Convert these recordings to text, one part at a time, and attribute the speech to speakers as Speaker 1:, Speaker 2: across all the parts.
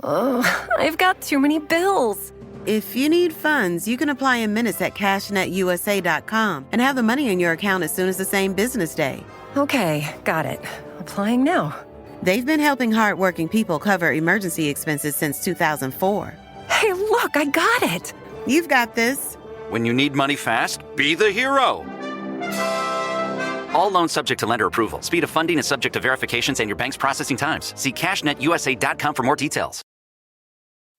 Speaker 1: I've got too many bills.
Speaker 2: If you need funds, you can apply in minutes at cashnetusa.com and have the money in your account as soon as the same business day.
Speaker 1: Okay, got it. Applying now.
Speaker 2: They've been helping hardworking people cover emergency expenses since 2004.
Speaker 1: Hey, look, I got it.
Speaker 2: You've got this.
Speaker 3: When you need money fast, be the hero. All loans subject to lender approval. Speed of funding is subject to verifications and your bank's processing times. See cashnetusa.com for more details.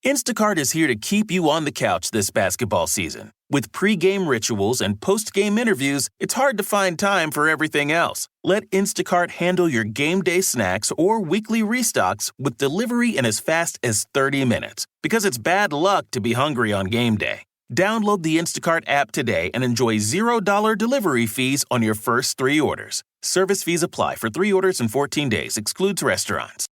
Speaker 4: Instacart is here to keep you on the couch this basketball season. With pre-game rituals and post-game interviews, it's hard to find time for everything else. Let Instacart handle your game day snacks or weekly restocks with delivery in as fast as 30 minutes. Because it's bad luck to be hungry on game day. Download the Instacart app today and enjoy $0 delivery fees on your first 3 orders. Service fees apply for 3 orders in 14 days. Excludes restaurants.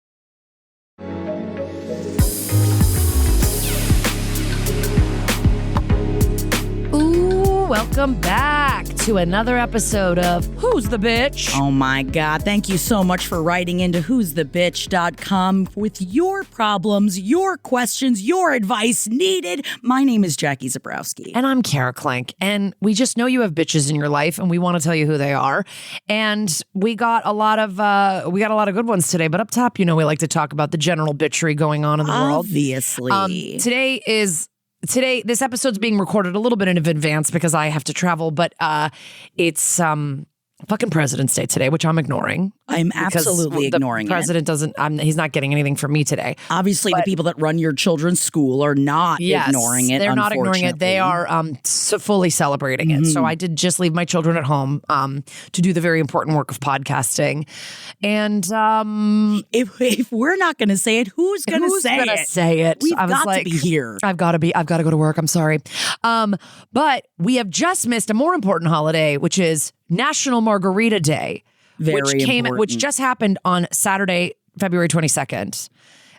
Speaker 5: Welcome back to another episode of Who's the Bitch?
Speaker 6: Oh my God. Thank you so much for writing into who'sthebitch.com with your problems, your questions, your advice needed. My name is Jackie Zabrowski.
Speaker 5: And I'm Kara Klenk. And we just know you have bitches in your life and we want to tell you who they are. And we got a lot of good ones today. But up top, you know, we like to talk about the general bitchery going on in the world.
Speaker 6: Obviously.
Speaker 5: Today, this episode's being recorded a little bit in advance because I have to travel, but it's fucking President's Day today, which I'm ignoring.
Speaker 6: I'm absolutely ignoring
Speaker 5: the president doesn't, he's not getting anything from me today.
Speaker 6: Obviously, the people that run your children's school are not ignoring it,
Speaker 5: they're not ignoring it. They are fully celebrating it. So I did just leave my children at home to do the very important work of podcasting. And
Speaker 6: if we're not going to say it, who's going to say it? We've got to be here.
Speaker 5: I've got to go to work. I'm sorry. But we have just missed a more important holiday, which is National Margarita Day, which just happened on Saturday, February 22nd,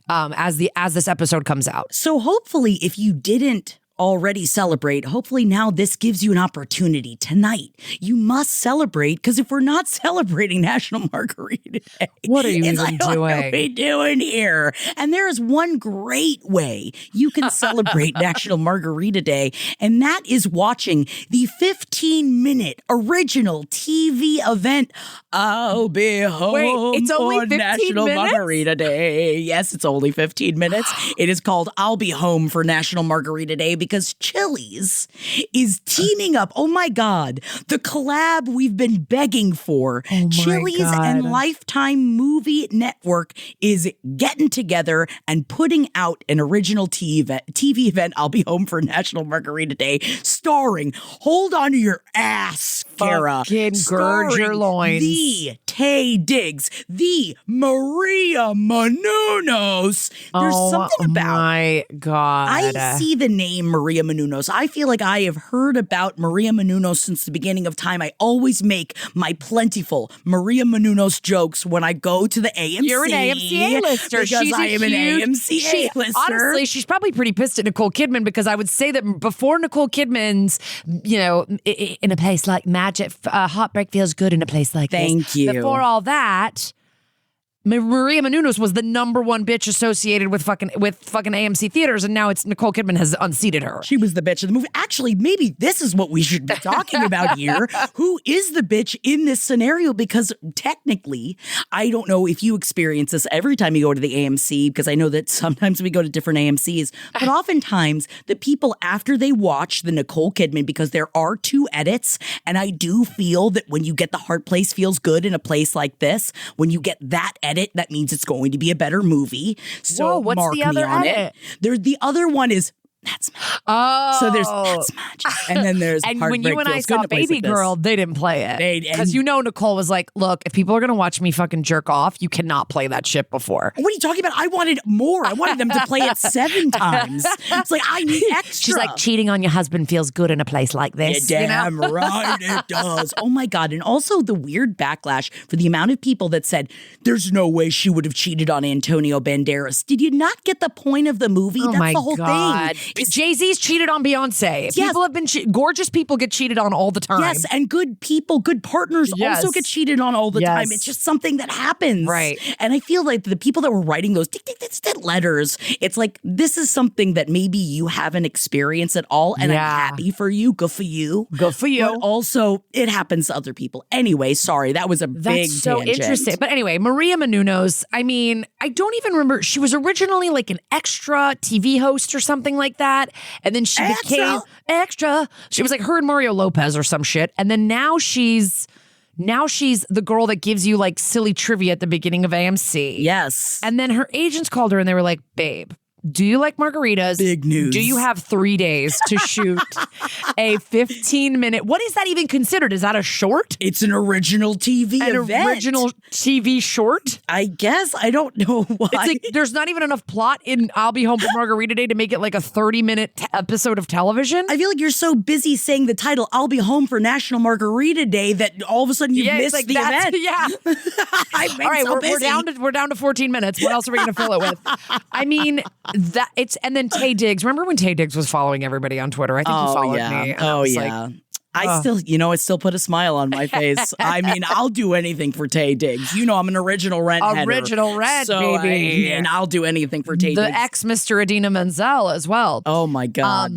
Speaker 5: as this episode comes out.
Speaker 6: So hopefully, if you didn't already celebrate, hopefully now this gives you an opportunity tonight. You must celebrate, because if we're not celebrating National Margarita Day,
Speaker 5: what are you even
Speaker 6: doing? What are we doing here? And there is one great way you can celebrate National Margarita Day, and that is watching the 15-minute original TV event, I'll Be Home
Speaker 5: it's only 15
Speaker 6: National
Speaker 5: minutes?
Speaker 6: Margarita Day. Yes, it's only 15 minutes. It is called I'll Be Home for National Margarita Day because Chili's is teaming up. Oh my God. The collab we've been begging for. Chili's and Lifetime Movie Network is getting together and putting out an original TV event, I'll Be Home for National Margarita Day, starring, hold on to your ass, Kara.
Speaker 5: Fucking gird your loins.
Speaker 6: The Tay Diggs, the Maria Menounos. There's something about.
Speaker 5: Oh my God.
Speaker 6: I see the name Maria Menounos. I feel like I have heard about Maria Menounos since the beginning of time. I always make my plentiful Maria Menounos jokes when I go to the AMC.
Speaker 5: You're an AMC A-lister.
Speaker 6: Because I am an AMC A-lister.
Speaker 5: Honestly, she's probably pretty pissed at Nicole Kidman, because I would say that before Nicole Kidman's, in a place like Magic, heartbreak feels good in a place like this.
Speaker 6: Thank you.
Speaker 5: Before all that, Maria Menounos was the number one bitch associated with fucking AMC Theatres, and now it's Nicole Kidman has unseated her.
Speaker 6: She was the bitch of the movie. Actually, maybe this is what we should be talking about here. Who is the bitch in this scenario? Because technically, I don't know if you experience this every time you go to the AMC, because I know that sometimes we go to different AMCs, but oftentimes the people after they watch the Nicole Kidman, because there are 2 edits, and I do feel that when you get the Heart Place Feels Good in a place like this, when you get that edit, that means it's going to be a better movie. So
Speaker 5: whoa, what's
Speaker 6: mark
Speaker 5: the other
Speaker 6: me on
Speaker 5: edit?
Speaker 6: The other one is That's Magic.
Speaker 5: Oh.
Speaker 6: So there's That's Magic. And then there's
Speaker 5: And
Speaker 6: Heartbreak
Speaker 5: when you and I
Speaker 6: Feels Good
Speaker 5: saw
Speaker 6: in a place
Speaker 5: Baby
Speaker 6: like this.
Speaker 5: Girl, they didn't play it. Because Nicole was like, look, if people are going to watch me fucking jerk off, you cannot play that shit before.
Speaker 6: What are you talking about? I wanted more. I wanted them to play it 7 times. It's like, I need extra.
Speaker 5: She's like, cheating on your husband feels good in a place like this.
Speaker 6: You're damn right it does. Oh my God. And also the weird backlash for the amount of people that said, there's no way she would have cheated on Antonio Banderas. Did you not get the point of the movie?
Speaker 5: Oh
Speaker 6: That's
Speaker 5: my
Speaker 6: the whole
Speaker 5: God.
Speaker 6: thing.
Speaker 5: Jay-Z's cheated on Beyonce.
Speaker 6: Yes.
Speaker 5: People have been gorgeous people get cheated on all the time.
Speaker 6: Yes, and good people, good partners also get cheated on all the time. It's just something that happens.
Speaker 5: Right.
Speaker 6: And I feel like the people that were writing those letters, it's like, this is something that maybe you haven't experienced at all, and I'm happy for you. Good for you.
Speaker 5: Good for you.
Speaker 6: But also, it happens to other people. Anyway, sorry, that was a big
Speaker 5: so
Speaker 6: tangent.
Speaker 5: Interesting. But anyway, Maria Menounos, I mean, I don't even remember. She was originally like an extra TV host or something like that. And then she became extra. She was like her and Mario Lopez or some shit. And then now she's the girl that gives you like silly trivia at the beginning of AMC.
Speaker 6: Yes.
Speaker 5: And then her agents called her and they were like, babe, do you like margaritas?
Speaker 6: Big news.
Speaker 5: Do you have 3 days to shoot a 15-minute? What is that even considered? Is that a short?
Speaker 6: It's an original TV event.
Speaker 5: An original TV short?
Speaker 6: I guess. I don't know why.
Speaker 5: It's like there's not even enough plot in I'll Be Home for Margarita Day to make it like a 30-minute episode of television.
Speaker 6: I feel like you're so busy saying the title, I'll Be Home for National Margarita Day, that all of a sudden you've missed the event.
Speaker 5: Yeah.
Speaker 6: All
Speaker 5: right, we're down to 14 minutes. What else are we going to fill it with? I mean, and then Taye Diggs. Remember when Taye Diggs was following everybody on Twitter? I think he followed me.
Speaker 6: Oh, yeah. It still put a smile on my face. I mean, I'll do anything for Taye Diggs. You know, I'm an original rent header.
Speaker 5: Original rent,
Speaker 6: so,
Speaker 5: baby.
Speaker 6: And I'll do anything for Taye Diggs.
Speaker 5: The ex-Mr. Adina Menzel as well.
Speaker 6: Oh, my God.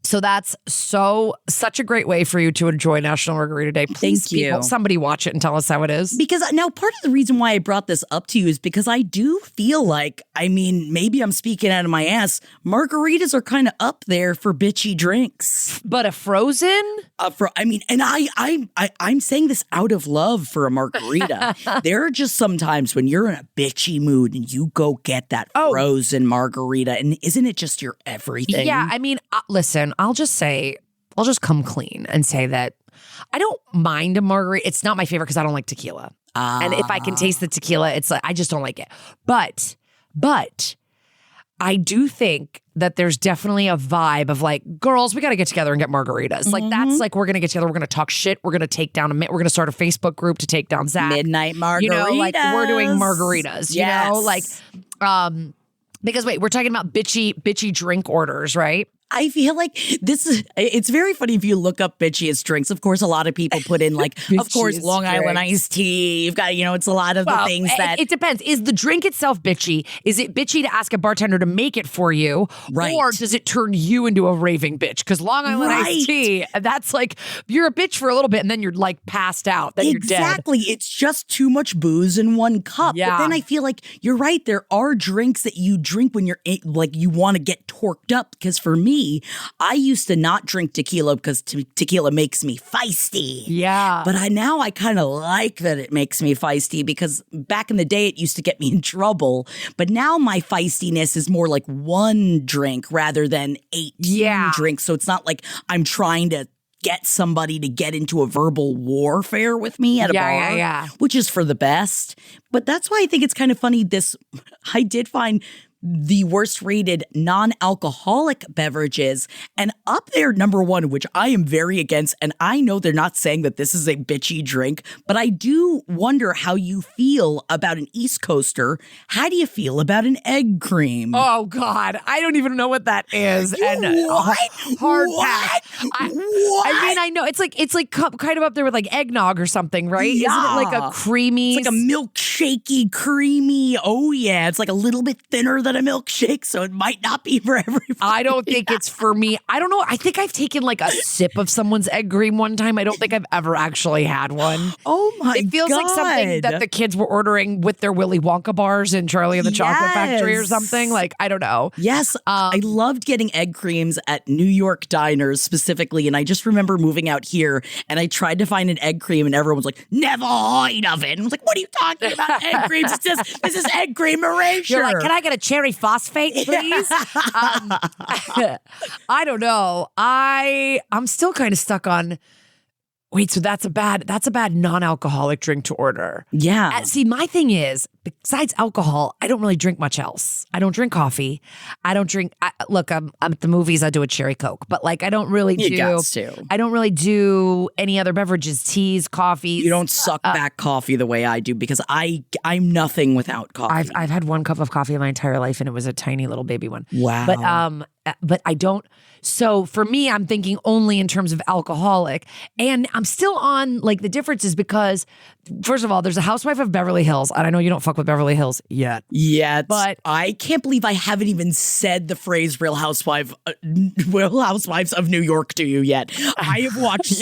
Speaker 5: So that's such a great way for you to enjoy National Margarita Day. Please,
Speaker 6: Thank you.
Speaker 5: Somebody watch it and tell us how it is.
Speaker 6: Because now part of the reason why I brought this up to you is because I do feel like, I mean, maybe I'm speaking out of my ass, margaritas are kind of up there for bitchy drinks.
Speaker 5: But a frozen?
Speaker 6: I'm saying this out of love for a margarita. There are just some times when you're in a bitchy mood and you go get that frozen margarita, and isn't it just your everything?
Speaker 5: Yeah, I mean, listen, I'll just come clean and say that I don't mind a margarita. It's not my favorite because I don't like tequila. And if I can taste the tequila, it's like, I just don't like it. But I do think that there's definitely a vibe of like, girls, we got to get together and get margaritas. Mm-hmm. Like, that's like, we're going to get together. We're going to talk shit. We're going to take down we're going to start a Facebook group to take down Zach.
Speaker 6: Midnight margaritas.
Speaker 5: You know, like we're doing margaritas, you know, like, because wait, we're talking about bitchy drink orders, right?
Speaker 6: I feel like it's very funny if you look up bitchiest drinks. Of course, a lot of people put in like, of course, Long Island iced tea. You've got, it's a lot of the things that.
Speaker 5: It depends. Is the drink itself bitchy? Is it bitchy to ask a bartender to make it for you?
Speaker 6: Right.
Speaker 5: Or does it turn you into a raving bitch? Because Long Island iced tea, that's like, you're a bitch for a little bit and then you're like passed out. Then you're dead.
Speaker 6: Exactly. It's just too much booze in one cup.
Speaker 5: Yeah.
Speaker 6: But then I feel like you're right. There are drinks that you drink when you're like, you want to get torqued up. Because for me, I used to not drink tequila because tequila makes me feisty.
Speaker 5: Yeah.
Speaker 6: But now I kind of like that it makes me feisty because back in the day it used to get me in trouble. But now my feistiness is more like one drink rather than 18 drinks. So it's not like I'm trying to get somebody to get into a verbal warfare with me at a bar, which is for the best. But that's why I think it's kind of funny. I did find the worst rated non-alcoholic beverages, and up there, number one, which I am very against, and I know they're not saying that this is a bitchy drink, but I do wonder how you feel about an East Coaster. How do you feel about an egg cream?
Speaker 5: Oh, God. I don't even know what that is.
Speaker 6: Hard
Speaker 5: pass. I mean, I know. It's like kind of up there with like eggnog or something, right?
Speaker 6: Yeah.
Speaker 5: Isn't it like a creamy?
Speaker 6: It's like a milkshakey, creamy. Oh, yeah. It's like a little bit thinner than a milkshake, so it might not be for everybody.
Speaker 5: I don't think it's for me. I don't know. I think I've taken like a sip of someone's egg cream one time. I don't think I've ever actually had one.
Speaker 6: Oh my God.
Speaker 5: It feels like something that the kids were ordering with their Willy Wonka bars in Charlie and the Chocolate Factory or something. Like, I don't know.
Speaker 6: Yes. I loved getting egg creams at New York diners specifically, and I just remember moving out here and I tried to find an egg cream and everyone was like, never heard of it. And I was like, what are you talking about? Egg creams? This is egg cream erasure.
Speaker 5: You're like, can I get a cherry phosphate, please? I don't know. I'm still kind of stuck on. Wait, so that's a bad non-alcoholic drink to order.
Speaker 6: Yeah.
Speaker 5: See, my thing is, besides alcohol, I don't really drink much else. I don't drink coffee. I don't drink. Look, I'm at the movies. I do a cherry Coke, but like I don't really I don't really do any other beverages, teas, coffees.
Speaker 6: You don't suck back coffee the way I do because I'm nothing without coffee.
Speaker 5: I've had one cup of coffee in my entire life, and it was a tiny little baby one.
Speaker 6: Wow.
Speaker 5: But but I don't. So for me, I'm thinking only in terms of alcoholic. And I'm still on like the difference is because, first of all, there's a housewife of Beverly Hills. And I know you don't fuck with Beverly Hills yet.
Speaker 6: But I can't believe I haven't even said the phrase Real Housewives of New York to you yet. I have watched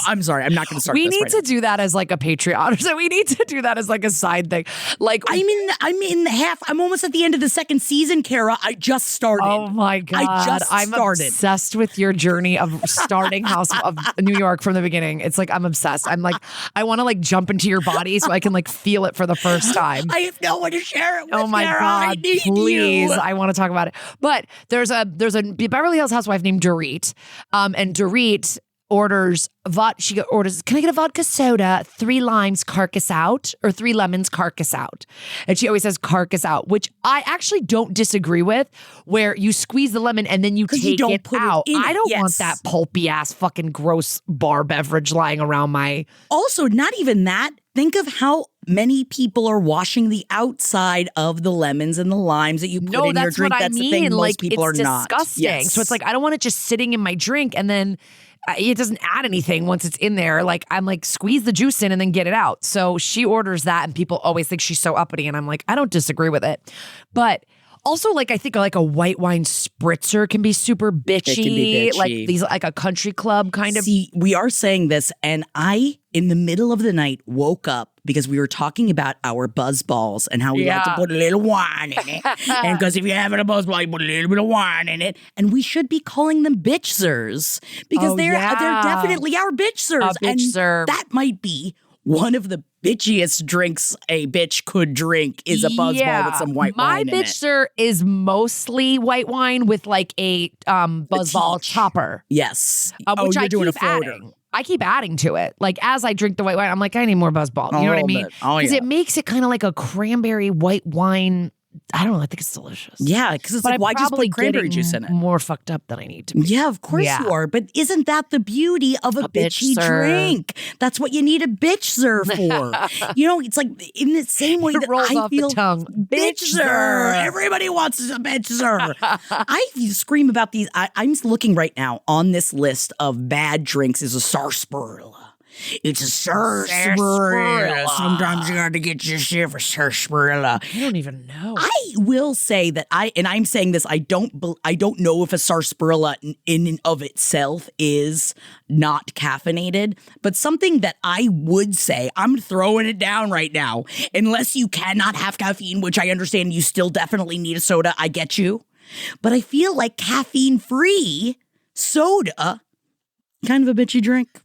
Speaker 6: I'm sorry, I'm not going to start
Speaker 5: We
Speaker 6: this
Speaker 5: need
Speaker 6: right
Speaker 5: to do that as like a Patreon. So we need to do that as like a side thing. Like
Speaker 6: I'm almost at the end of the second season, Kara. I just started.
Speaker 5: Oh my God. I'm obsessed with your journey of starting House of New York from the beginning. It's like, I'm obsessed. I'm like, I want to like jump into your body so I can like feel it for the first time.
Speaker 6: I have no one to share it with.
Speaker 5: Oh my
Speaker 6: Kara.
Speaker 5: God,
Speaker 6: I need
Speaker 5: please.
Speaker 6: you.
Speaker 5: I want to talk about it. But there's a Beverly Hills housewife named Dorit. And Dorit orders can I get a vodka soda, 3 limes, carcass out, or 3 lemons, carcass out? And she always says carcass out, which I actually don't disagree with, where you squeeze the lemon and then you take it out. I don't want that pulpy ass fucking gross bar beverage lying around my...
Speaker 6: Also, not even that. Think of how many people are washing the outside of the lemons and the limes that you put in your drink. That's the thing. Most people are not.
Speaker 5: It's disgusting.
Speaker 6: Yes.
Speaker 5: So it's like, I don't want it just sitting in my drink and then it doesn't add anything once it's in there. Like, I'm like, squeeze the juice in and then get it out. So she orders that and people always think she's so uppity. And I'm like, I don't disagree with it. But also, like, I think like a white wine spritzer can be super bitchy.
Speaker 6: It can be bitchy.
Speaker 5: Like these, like a country club kind of.
Speaker 6: See, we are saying this, and I, in the middle of the night, woke up because we were talking about our buzz balls and how we like to put a little wine in it. And because if you're having a buzz ball, you put a little bit of wine in it. And we should be calling them bitchzers because they're definitely our bitchzers.
Speaker 5: Bitchzer.
Speaker 6: That might be one of the bitchiest drinks a bitch could drink is a buzz ball with some white wine in it.
Speaker 5: My bitchzer is mostly white wine with like a buzz ball chopper.
Speaker 6: Yes.
Speaker 5: Which
Speaker 6: you're
Speaker 5: I
Speaker 6: doing
Speaker 5: keep
Speaker 6: a floater.
Speaker 5: adding. I keep adding to it. Like as I drink the white wine, I'm like, I need more buzz ball. You know what I mean? Because it makes it kind of like a cranberry white wine. I don't know. I think it's delicious.
Speaker 6: Yeah, because it's like, why just put cranberry juice in it?
Speaker 5: More fucked up than I need to be.
Speaker 6: Yeah, of course you are. But isn't that the beauty of a bitchy drink? That's what you need a bitchzer for. You know, it's like in the same way that I feel
Speaker 5: the tongue.
Speaker 6: Bitchzer. Everybody wants a bitchzer. I scream about these. I'm looking right now on this list of bad drinks is a sarsaparilla. It's a sarsaparilla. Sometimes you got to get your shit for sarsaparilla.
Speaker 5: I don't even know.
Speaker 6: I will say that I'm saying this, I don't know if a sarsaparilla in and of itself is not caffeinated, but something that I would say, I'm throwing it down right now, unless you cannot have caffeine, which I understand you still definitely need a soda, I get you. But I feel like caffeine-free soda, kind of a bitchy drink.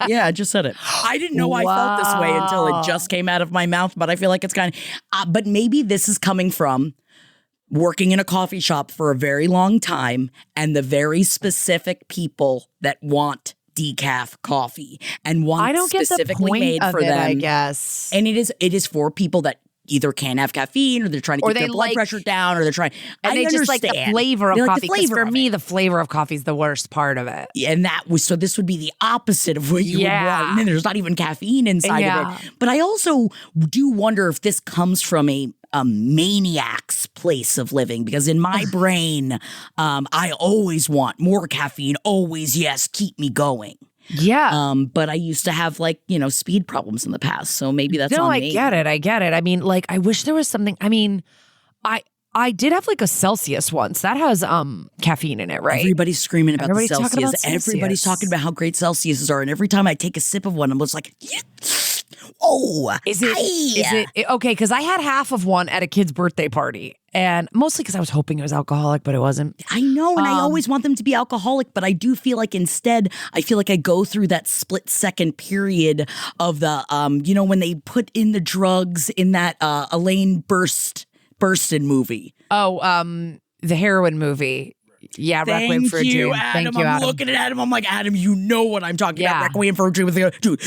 Speaker 6: Yeah, I just said it. I didn't know I felt this way until it just came out of my mouth, but I feel like it's kind of... but maybe this is coming from working in a coffee shop for a very long time and the very specific people that want decaf coffee and want
Speaker 5: I don't get
Speaker 6: specifically
Speaker 5: the point
Speaker 6: made
Speaker 5: of
Speaker 6: for
Speaker 5: it,
Speaker 6: them.
Speaker 5: I guess.
Speaker 6: And it is for people that either can't have caffeine or they're trying to keep their blood pressure down or they're trying...
Speaker 5: And they just like the flavor of coffee. Because for me, the flavor of coffee is the worst part of it.
Speaker 6: And so this would be the opposite of what you would want. And then there's not even caffeine inside of it. But I also do wonder if this comes from a maniac's place of living, because in my brain, I always want more caffeine. Always, yes, keep me going.
Speaker 5: Yeah.
Speaker 6: But I used to have speed problems in the past. So maybe that's on me.
Speaker 5: I get it. I mean, like, I wish there was something. I mean, I did have like a Celsius once. That has caffeine in it, right?
Speaker 6: Everybody's screaming about the Celsius.
Speaker 5: Talking about Celsius.
Speaker 6: Everybody's talking about how great Celsius are. And every time I take a sip of one, I'm just like, oh.
Speaker 5: Is it okay? Because I had half of one at a kid's birthday party. And mostly because I was hoping it was alcoholic, but it wasn't.
Speaker 6: I know, and I always want them to be alcoholic, but I do feel like instead, I feel like I go through that split-second period of the, when they put in the drugs in that Elaine Burstyn movie. Oh,
Speaker 5: the heroin movie. Yeah, Requiem for a Dream.
Speaker 6: Adam.
Speaker 5: Thank you, Adam.
Speaker 6: I'm looking at Adam. I'm like, Adam, you know what I'm talking about. Requiem for a Dream with the dude.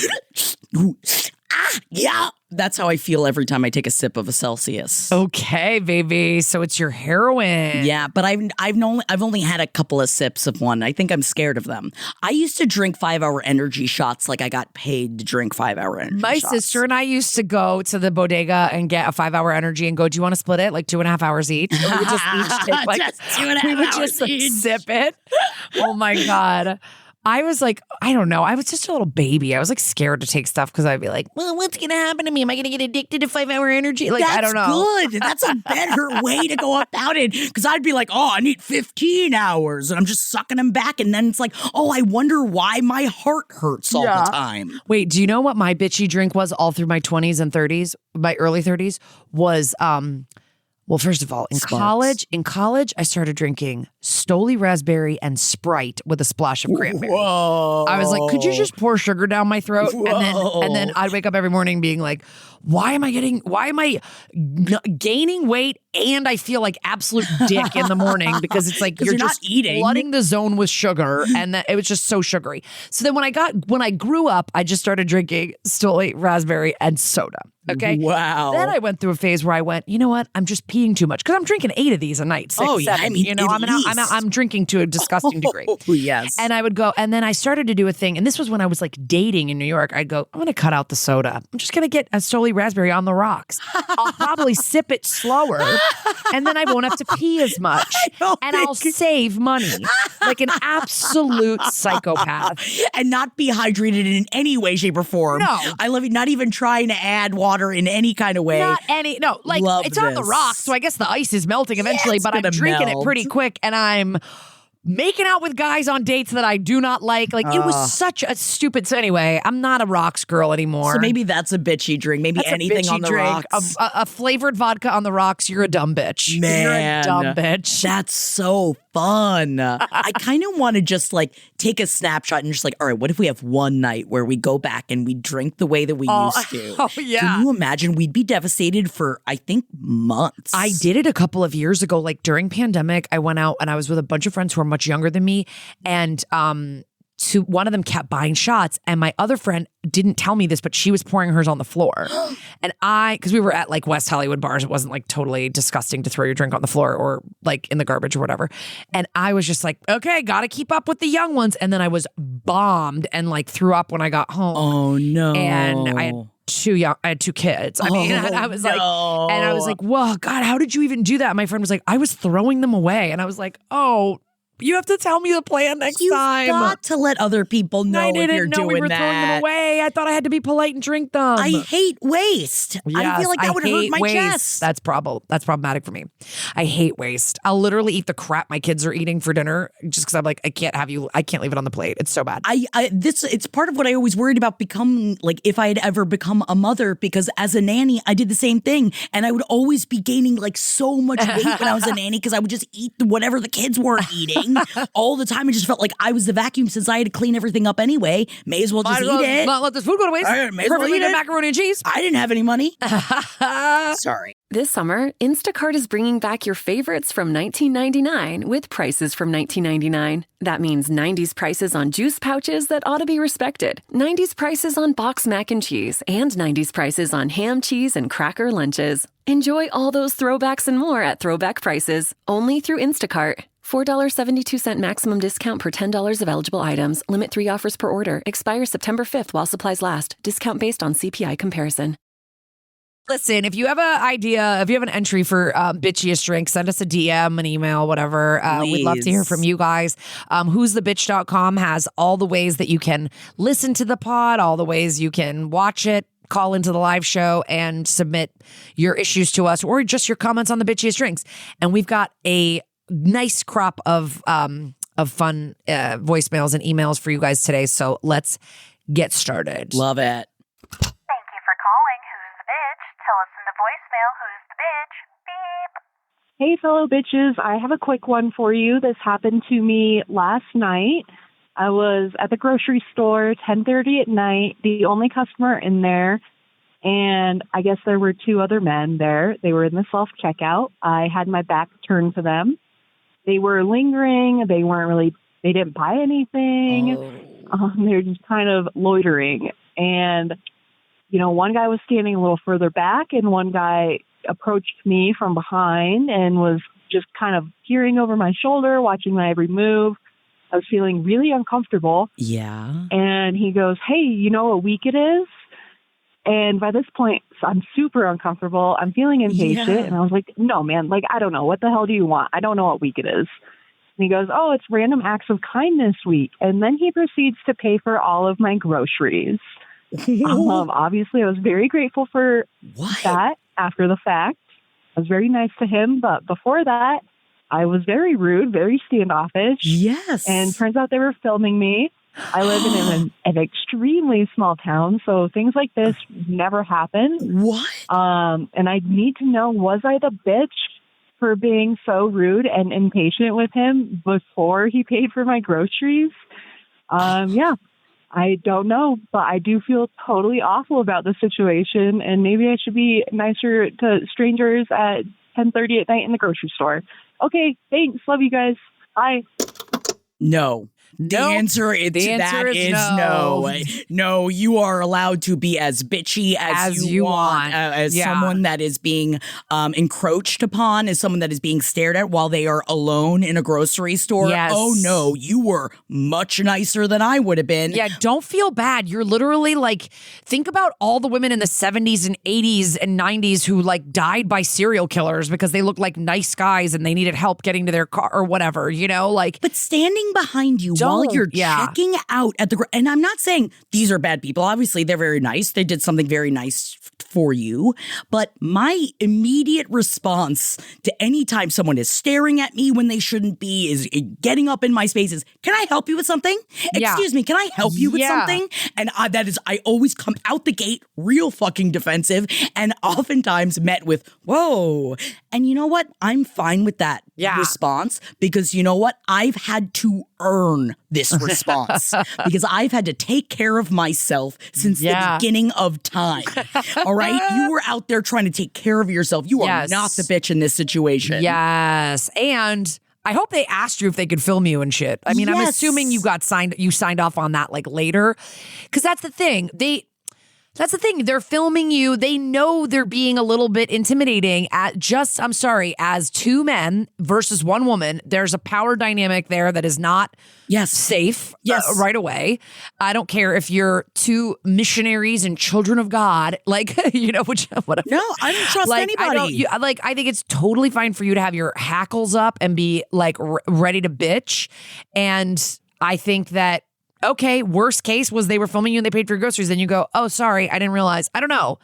Speaker 6: Yeah. That's how I feel every time I take a sip of a Celsius.
Speaker 5: Okay, baby. So it's your heroin.
Speaker 6: Yeah, but I've only had a couple of sips of one. I think I'm scared of them. I used to drink 5-hour energy shots like I got paid to drink 5-hour energy
Speaker 5: My
Speaker 6: shots.
Speaker 5: sister and I used to go to the bodega and get a 5-hour energy and go, do you want to split it? Like 2.5 hours each? And we would just each take like,
Speaker 6: Just 2.5
Speaker 5: we would
Speaker 6: hours
Speaker 5: just like,
Speaker 6: each.
Speaker 5: sip it. Oh my God. I was like, I don't know. I was just a little baby. I was like scared to take stuff because I'd be like, well, what's going to happen to me? Am I going to get addicted to 5-hour energy? Like, I don't know.
Speaker 6: That's good. That's a better way to go about it. Because I'd be like, oh, I need 15 hours. And I'm just sucking them back. And then it's like, oh, I wonder why my heart hurts all the time.
Speaker 5: Wait, do you know what my bitchy drink was all through my 20s and 30s? My early 30s was, well, first of all, in college, I started drinking Stoli raspberry and Sprite with a splash of cranberry.
Speaker 6: Whoa.
Speaker 5: I was like, could you just pour sugar down my throat? And then I'd wake up every morning being like, why am I gaining weight and I feel like absolute dick in the morning because it's like you're just
Speaker 6: not eating.
Speaker 5: flooding the zone with sugar and it was just so sugary. So then when I grew up, I just started drinking Stoli raspberry and soda. Okay.
Speaker 6: Wow.
Speaker 5: Then I went through a phase where I went, you know what? I'm just peeing too much because I'm drinking 8 of these a night. 6, 7.
Speaker 6: I mean,
Speaker 5: you know, I'm drinking to a disgusting degree.
Speaker 6: Oh, yes.
Speaker 5: And I would go, and then I started to do a thing, and this was when I was like dating in New York. I'd go, I'm going to cut out the soda. I'm just going to get a Stoli raspberry on the rocks. I'll probably sip it slower, and then I won't have to pee as much, and I'll save money like an absolute psychopath.
Speaker 6: And not be hydrated in any way, shape, or form.
Speaker 5: No.
Speaker 6: I love it. Not even trying to add water in any kind of way.
Speaker 5: Like it's on the rocks, so I guess the ice is melting eventually, but I'm drinking it pretty quick, and I'm making out with guys on dates that I do not like. Like, it was such a stupid... So anyway, I'm not a rocks girl anymore.
Speaker 6: So maybe that's a bitchy drink. Maybe
Speaker 5: that's
Speaker 6: anything on the
Speaker 5: drink.
Speaker 6: rocks.
Speaker 5: A flavored vodka on the rocks, you're a dumb bitch.
Speaker 6: Man.
Speaker 5: You're a dumb bitch.
Speaker 6: That's so fun. I kind of want to just like take a snapshot and just like, all right, what if we have one night where we go back and we drink the way that we used to?
Speaker 5: Oh, yeah.
Speaker 6: Can you imagine? We'd be devastated for, I think, months.
Speaker 5: I did it a couple of years ago. Like during pandemic, I went out and I was with a bunch of friends who are much younger than me. And one of them kept buying shots, and my other friend didn't tell me this, but she was pouring hers on the floor. And because we were at like West Hollywood bars, it wasn't like totally disgusting to throw your drink on the floor or like in the garbage or whatever. And I was just like, okay, got to keep up with the young ones. And then I was bombed and like threw up when I got home.
Speaker 6: Oh no.
Speaker 5: And I had 2 kids. I mean, and I was like, whoa, God, how did you even do that? And my friend was like, I was throwing them away. And I was like, oh, you have to tell me the plan next time.
Speaker 6: You've got to let other people know if you're doing that. I didn't know we were
Speaker 5: throwing them away. I thought I had to be polite and drink them.
Speaker 6: I hate waste.
Speaker 5: Yes,
Speaker 6: I feel like that would hurt my chest.
Speaker 5: That's problematic for me. I hate waste. I'll literally eat the crap my kids are eating for dinner just because I'm like, I can't leave it on the plate. It's so bad.
Speaker 6: It's part of what I always worried about becoming, like if I had ever become a mother, because as a nanny, I did the same thing. And I would always be gaining like so much weight when I was a nanny because I would just eat whatever the kids weren't eating. All the time. I just felt like I was the vacuum since I had to clean everything up anyway. May as well just eat it.
Speaker 5: Not let this food go to waste.
Speaker 6: May as well eat it.
Speaker 5: Macaroni and cheese.
Speaker 6: I didn't have any money. Sorry.
Speaker 7: This summer, Instacart is bringing back your favorites from 1999 with prices from 1999. That means 90s prices on juice pouches that ought to be respected, 90s prices on boxed mac and cheese, and 90s prices on ham, cheese, and cracker lunches. Enjoy all those throwbacks and more at throwback prices, only through Instacart. $4.72 maximum discount per $10 of eligible items. Limit 3 offers per order. Expires September 5th while supplies last. Discount based on CPI comparison.
Speaker 5: Listen, if you have an idea, if you have an entry for bitchiest drink, send us a DM, an email, whatever. We'd love to hear from you guys. Who'sthebitch.com has all the ways that you can listen to the pod, all the ways you can watch it, call into the live show and submit your issues to us or just your comments on the bitchiest drinks. And we've got a nice crop of fun voicemails and emails for you guys today. So let's get started.
Speaker 6: Love it.
Speaker 8: Thank you for calling Who's the Bitch. Tell us in the voicemail who's the bitch. Beep.
Speaker 9: Hey, fellow bitches. I have a quick one for you. This happened to me last night. I was at the grocery store, 10:30 at night, the only customer in there. And I guess there were 2 other men there. They were in the self-checkout. I had my back turned to them. They were lingering. They didn't buy anything. They were just kind of loitering. And one guy was standing a little further back and one guy approached me from behind and was just kind of peering over my shoulder, watching my every move. I was feeling really uncomfortable.
Speaker 6: Yeah.
Speaker 9: And he goes, hey, you know what week it is? And by this point, I'm super uncomfortable. I'm feeling impatient.
Speaker 6: Yeah.
Speaker 9: And I was like, no, man, like, I don't know. What the hell do you want? I don't know what week it is. And he goes, oh, it's Random Acts of Kindness week. And then he proceeds to pay for all of my groceries. Obviously, I was very grateful for that after the fact. I was very nice to him. But before that, I was very rude, very standoffish.
Speaker 6: Yes.
Speaker 9: And turns out they were filming me. I live in an extremely small town, so things like this never happen.
Speaker 6: What?
Speaker 9: And I need to know, was I the bitch for being so rude and impatient with him before he paid for my groceries? Yeah, I don't know, but I do feel totally awful about the situation, and maybe I should be nicer to strangers at 10:30 at night in the grocery store. Okay, thanks. Love you guys. Bye.
Speaker 6: No. The answer to that is no. No, you are allowed to be as bitchy as you want. As someone that is being encroached upon, as someone that is being stared at while they are alone in a grocery store.
Speaker 5: Yes.
Speaker 6: Oh, no, you were much nicer than I would have been.
Speaker 5: Yeah, don't feel bad. You're literally like, think about all the women in the 70s and 80s and 90s who like died by serial killers because they looked like nice guys and they needed help getting to their car or whatever, like.
Speaker 6: But standing behind you while you're checking out at the, and I'm not saying these are bad people. Obviously, they're very nice. They did something very nice for you. But my immediate response to any time someone is staring at me when they shouldn't be, is getting up in my space, is, can I help you with something? Excuse me, can I help you with something? And I always come out the gate real fucking defensive and oftentimes met with, whoa. And you know what? I'm fine with that response because you know what? I've had to earn this response because I've had to take care of myself since the beginning of time. All right? You were out there trying to take care of yourself. You are not the bitch in this situation.
Speaker 5: Yes. And I hope they asked you if they could film you and shit. I mean, I'm assuming you signed off on that like later. Because that's the thing. They're filming you. They know they're being a little bit intimidating as two men versus one woman. There's a power dynamic there that is not safe right away. I don't care if you're two missionaries and children of God, like, whatever.
Speaker 6: No, I don't trust anybody.
Speaker 5: I think it's totally fine for you to have your hackles up and be like ready to bitch. And I think that, okay, worst case was they were filming you and they paid for your groceries. Then you go, oh, sorry, I didn't realize. I don't know.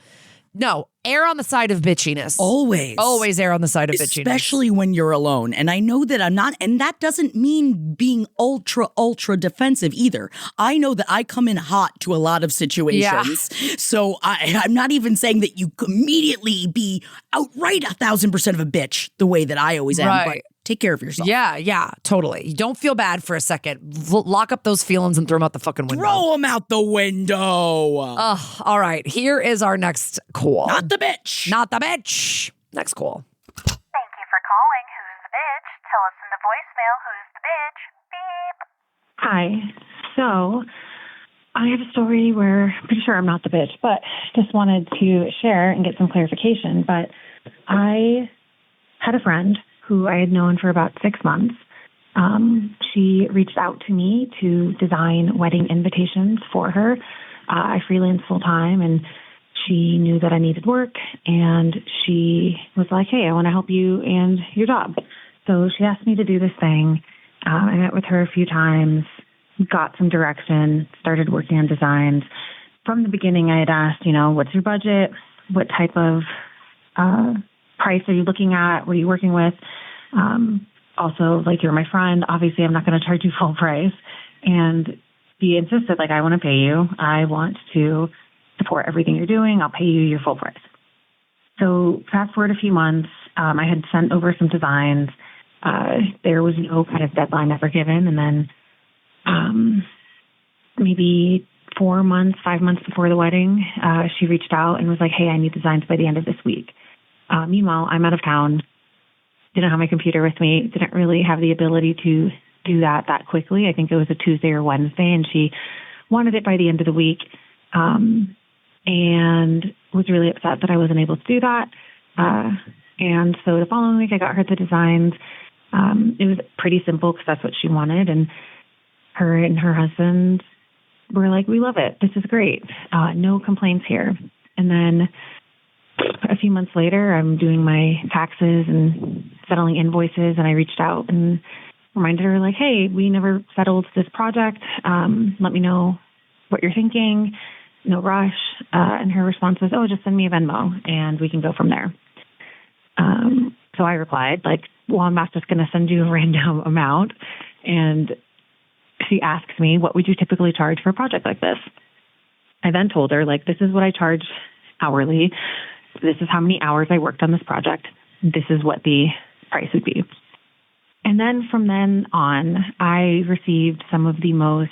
Speaker 5: No, err on the side of bitchiness.
Speaker 6: Always.
Speaker 5: Always err on the side of bitchiness.
Speaker 6: Especially when you're alone. And I know that I'm not, and that doesn't mean being ultra defensive either. I know that I come in hot to a lot of situations. Yeah. So I'm not even saying that you immediately be outright 1,000% of a bitch the way that I always am.
Speaker 5: Right.
Speaker 6: But take care of yourself.
Speaker 5: Yeah, totally. You don't feel bad for a second. Lock up those feelings and throw them out the fucking window.
Speaker 6: Throw them out the window.
Speaker 5: All right. Here is our next call.
Speaker 6: Not the bitch.
Speaker 5: Not the bitch. Next call.
Speaker 8: Thank you for calling Who's the Bitch. Tell us in the voicemail who's the bitch. Beep.
Speaker 9: Hi. So I have a story where I'm pretty sure I'm not the bitch, but just wanted to share and get some clarification. But I had a friend who I had known for about 6 months. She reached out to me to design wedding invitations for her. I freelance full time, and she knew that I needed work, and she was like, hey, I want to help you and your job. So she asked me to do this thing. I met with her a few times, got some direction, started working on designs. From the beginning, I had asked, what's your budget? What type of price are you looking at? What are you working with? Also, like, you're my friend. Obviously, I'm not going to charge you full price. And she insisted, like, I want to pay you. I want to support everything you're doing. I'll pay you your full price. So fast forward a few months, I had sent over some designs. There was no kind of deadline ever given. And then maybe 4 months, 5 months before the wedding, she reached out and was like, hey, I need designs by the end of this week. Meanwhile, I'm out of town, didn't have my computer with me, didn't really have the ability to do that quickly. I think it was a Tuesday or Wednesday, and she wanted it by the end of the week. and was really upset that I wasn't able to do that. And so the following week I got her the designs. It was pretty simple because that's what she wanted. And her husband were like, we love it. This is great. No complaints here. And then a few months later, I'm doing my taxes and settling invoices. And I reached out and reminded her, like, hey, we never settled this project. Let me know what you're thinking. No rush. And her response was, oh, just send me a Venmo and we can go from there. So I replied, like, well, I'm not just going to send you a random amount. And she asks me, what would you typically charge for a project like this? I then told her, like, this is what I charge hourly. This is how many hours I worked on this project. This is what the price would be. And then from then on, I received some of the most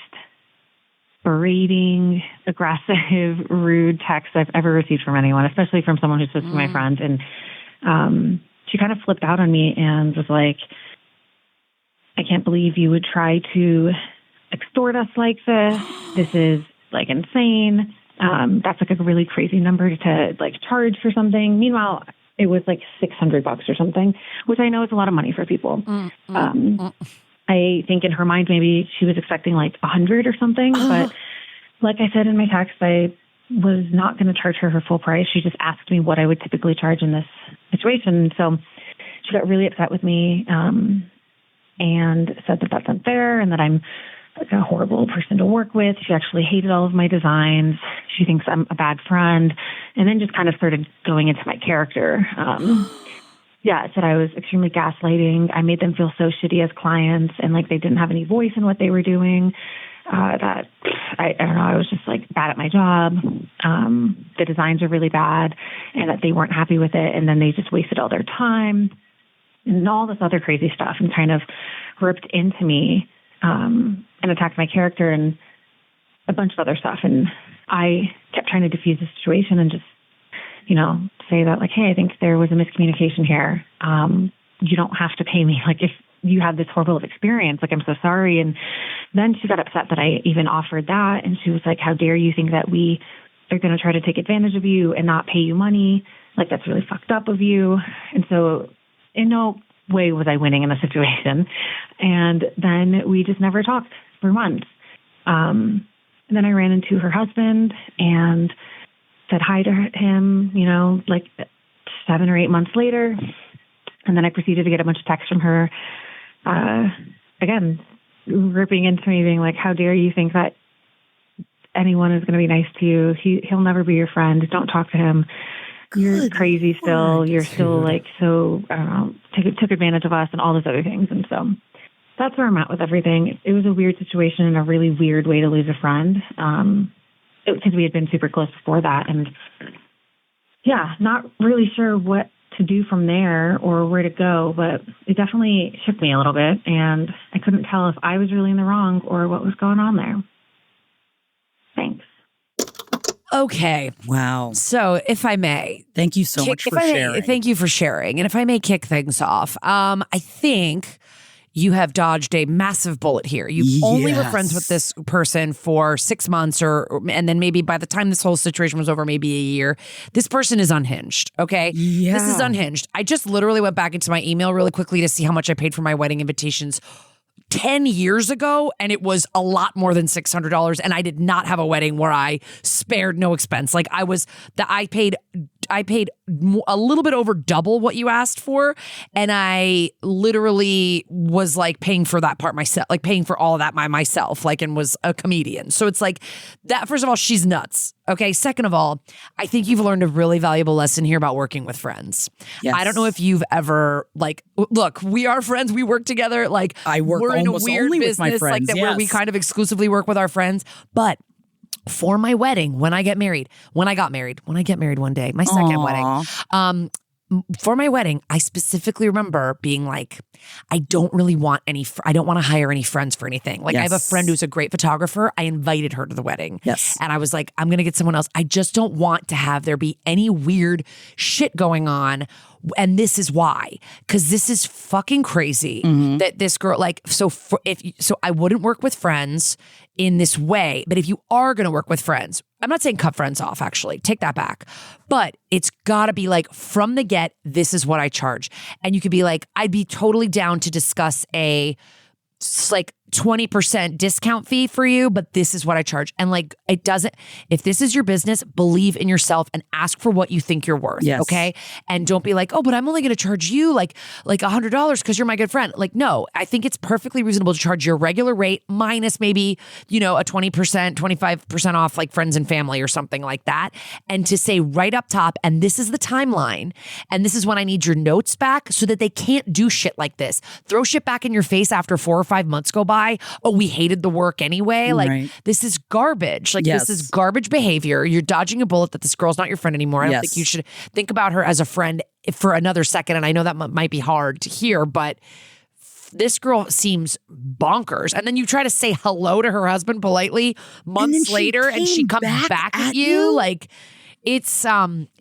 Speaker 9: berating, aggressive, rude texts I've ever received from anyone, especially from someone who's supposed to be my friend. And she kind of flipped out on me and was like, I can't believe you would try to extort us like this. This is like insane. That's like a really crazy number to like charge for something. Meanwhile, it was like $600 or something, which I know is a lot of money for people. I think in her mind, maybe she was expecting like 100 or something. But like I said in my text, I was not going to charge her full price. She just asked me what I would typically charge in this situation. So she got really upset with me and said that that's unfair and that I'm like a horrible person to work with. She actually hated all of my designs. She thinks I'm a bad friend. And then just kind of started going into my character. Yeah, said I was extremely gaslighting. I made them feel so shitty as clients and like they didn't have any voice in what they were doing. That I don't know, I was just like bad at my job. The designs are really bad and that they weren't happy with it. And then they just wasted all their time and all this other crazy stuff and kind of ripped into me and attacked my character and a bunch of other stuff. And I kept trying to diffuse the situation and just, you know, say that like, hey, I think there was a miscommunication here. You don't have to pay me. Like if you had this horrible experience, like, I'm so sorry. And then she got upset that I even offered that. And she was like, how dare you think that we are going to try to take advantage of you and not pay you money? Like, that's really fucked up of you. And so in no way was I winning in the situation. And then we just never talked for months. And then I ran into her husband and said hi to him, you know, like 7 or 8 months later. And then I proceeded to get a bunch of texts from her, again, ripping into me, being like, how dare you think that anyone is going to be nice to you? He'll never be your friend. Don't talk to him. You're crazy still. You're still like, so, I don't know, took advantage of us and all those other things. And so that's where I'm at with everything. It was a weird situation and a really weird way to lose a friend. Because we had been super close before that. And yeah, not really sure what to do from there or where to go, but it definitely shook me a little bit. And I couldn't tell if I was really in the wrong or what was going on there. Thanks.
Speaker 5: Okay.
Speaker 6: Wow.
Speaker 5: So if I may.
Speaker 6: Thank you so much for sharing.
Speaker 5: Thank you for sharing. And if I may kick things off, I think you have dodged a massive bullet here. You only were friends with this person for 6 months and then maybe by the time this whole situation was over, maybe a year. This person is unhinged, okay?
Speaker 6: Yeah.
Speaker 5: This is unhinged. I just literally went back into my email really quickly to see how much I paid for my wedding invitations 10 years ago, and it was a lot more than $600, and I did not have a wedding where I spared no expense. Like I paid a little bit over double what you asked for, and I literally was like paying for that part myself, like paying for all of that myself, like, and was a comedian. So it's like that. First of all, she's nuts. Okay. Second of all, I think you've learned a really valuable lesson here about working with friends. Yes. I don't know if you've ever look, we are friends. We work together. Like we're in a weird business, with my friends, like that, where we kind of exclusively work with our friends, but for my wedding, when I get married one day, my second wedding, for my wedding, I specifically remember being like, I don't want to hire any friends for anything. Like I have a friend who's a great photographer. I invited her to the wedding. Yes. And I was like, I'm going to get someone else. I just don't want to have there be any weird shit going on. And this is why, because this is fucking crazy that this girl, like, so I wouldn't work with friends in this way. But if you are going to work with friends, I'm not saying cut friends off, actually. Take that back. But it's got to be like from the get, this is what I charge. And you could be like, I'd be totally down to discuss a like 20% discount fee for you, but this is what I charge. And like, it doesn't, if this is your business, believe in yourself and ask for what you think you're worth.
Speaker 6: Yes.
Speaker 5: Okay. And don't be like, oh, but I'm only going to charge you like $100 because you're my good friend. Like, no, I think it's perfectly reasonable to charge your regular rate minus maybe, a 20%, 25% off like friends and family or something like that. And to say right up top, and this is the timeline, and this is when I need your notes back so that they can't do shit like this. Throw shit back in your face after 4 or 5 months go by. Oh, we hated the work anyway. Like, this is garbage. Like, this is garbage behavior. You're dodging a bullet that this girl's not your friend anymore. I don't think you should think about her as a friend for another second. And I know that might be hard to hear, but this girl seems bonkers. And then you try to say hello to her husband politely months later, and she comes back at you. Like, it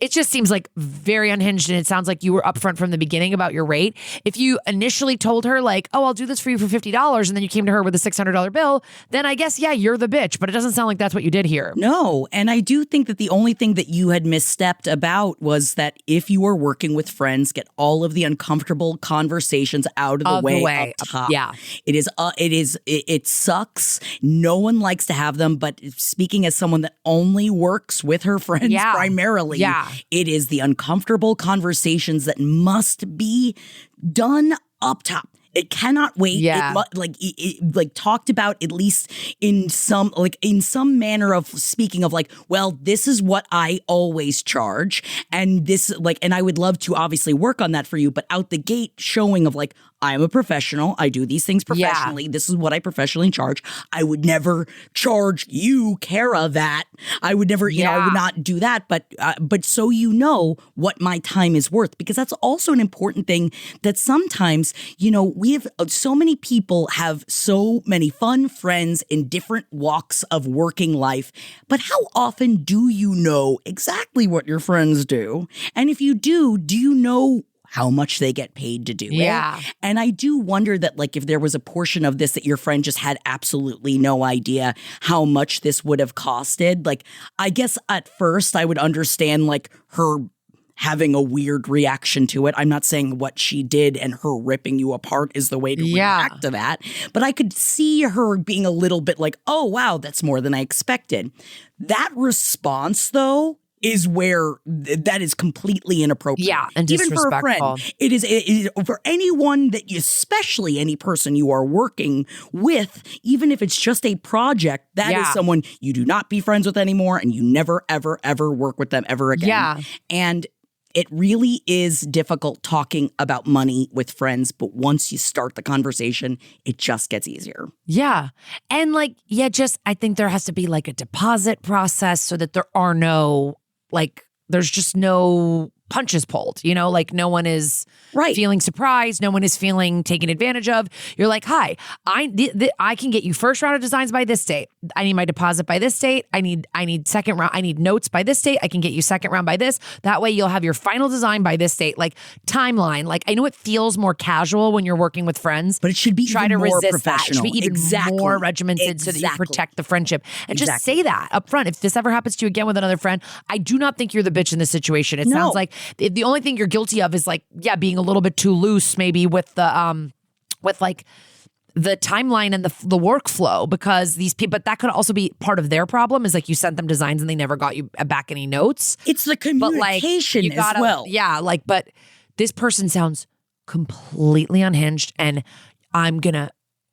Speaker 5: just seems like very unhinged, and it sounds like you were upfront from the beginning about your rate. If you initially told her like, oh, I'll do this for you for $50, and then you came to her with a $600 bill, then I guess, yeah, you're the bitch, but it doesn't sound like that's what you did here.
Speaker 6: No, and I do think that the only thing that you had misstepped about was that if you were working with friends, get all of the uncomfortable conversations out of the way up top.
Speaker 5: Yeah.
Speaker 6: It sucks. No one likes to have them, but speaking as someone that only works with her friends, primarily, it is the uncomfortable conversations that must be done up top. It cannot wait.
Speaker 5: Yeah.
Speaker 6: It talked about at least in some manner of speaking of like, well, this is what I always charge. And this and I would love to obviously work on that for you, but out the gate showing of like, I'm a professional. I do these things professionally. Yeah. This is what I professionally charge. I would never charge you, Kara, that. I would never, I would not do that. But so you know what my time is worth, because that's also an important thing that sometimes, we have so many people have so many fun friends in different walks of working life. But how often do you know exactly what your friends do? And if you do you know how much they get paid to do it? And I do wonder that like if there was a portion of this that your friend just had absolutely no idea how much this would have costed. Like, I guess at first I would understand like her having a weird reaction to it. I'm not saying what she did and her ripping you apart is the way to react to that. But I could see her being a little bit like, oh, wow, that's more than I expected. That response, though, is where that is completely inappropriate.
Speaker 5: Yeah, and
Speaker 6: even for a
Speaker 5: disrespectful.
Speaker 6: friend. It is for anyone that you, especially any person you are working with, even if it's just a project, that is someone you do not be friends with anymore, and you never, ever, ever work with them ever again.
Speaker 5: Yeah. And
Speaker 6: it really is difficult talking about money with friends, but once you start the conversation, it just gets easier.
Speaker 5: Yeah. And I think there has to be like a deposit process so that there are there's just no punches pulled, like no one is feeling surprised. No one is feeling taken advantage of. You're like, hi, I can get you first round of designs by this date. I need my deposit by this date. I need second round. I need notes by this date. I can get you second round by this. That way you'll have your final design by this date. Like timeline. Like I know it feels more casual when you're working with friends,
Speaker 6: but it should be
Speaker 5: try to
Speaker 6: more
Speaker 5: resist
Speaker 6: professional.
Speaker 5: That. It should be even more regimented so that you protect the friendship. And just say that up front. If this ever happens to you again with another friend, I do not think you're the bitch in this situation. It sounds like the only thing you're guilty of is being a little bit too loose, maybe with the the timeline and the workflow, because these people, but that could also be part of their problem is like you sent them designs and they never got you back any notes.
Speaker 6: It's the communication as well.
Speaker 5: Yeah. But this person sounds completely unhinged, and I'm going to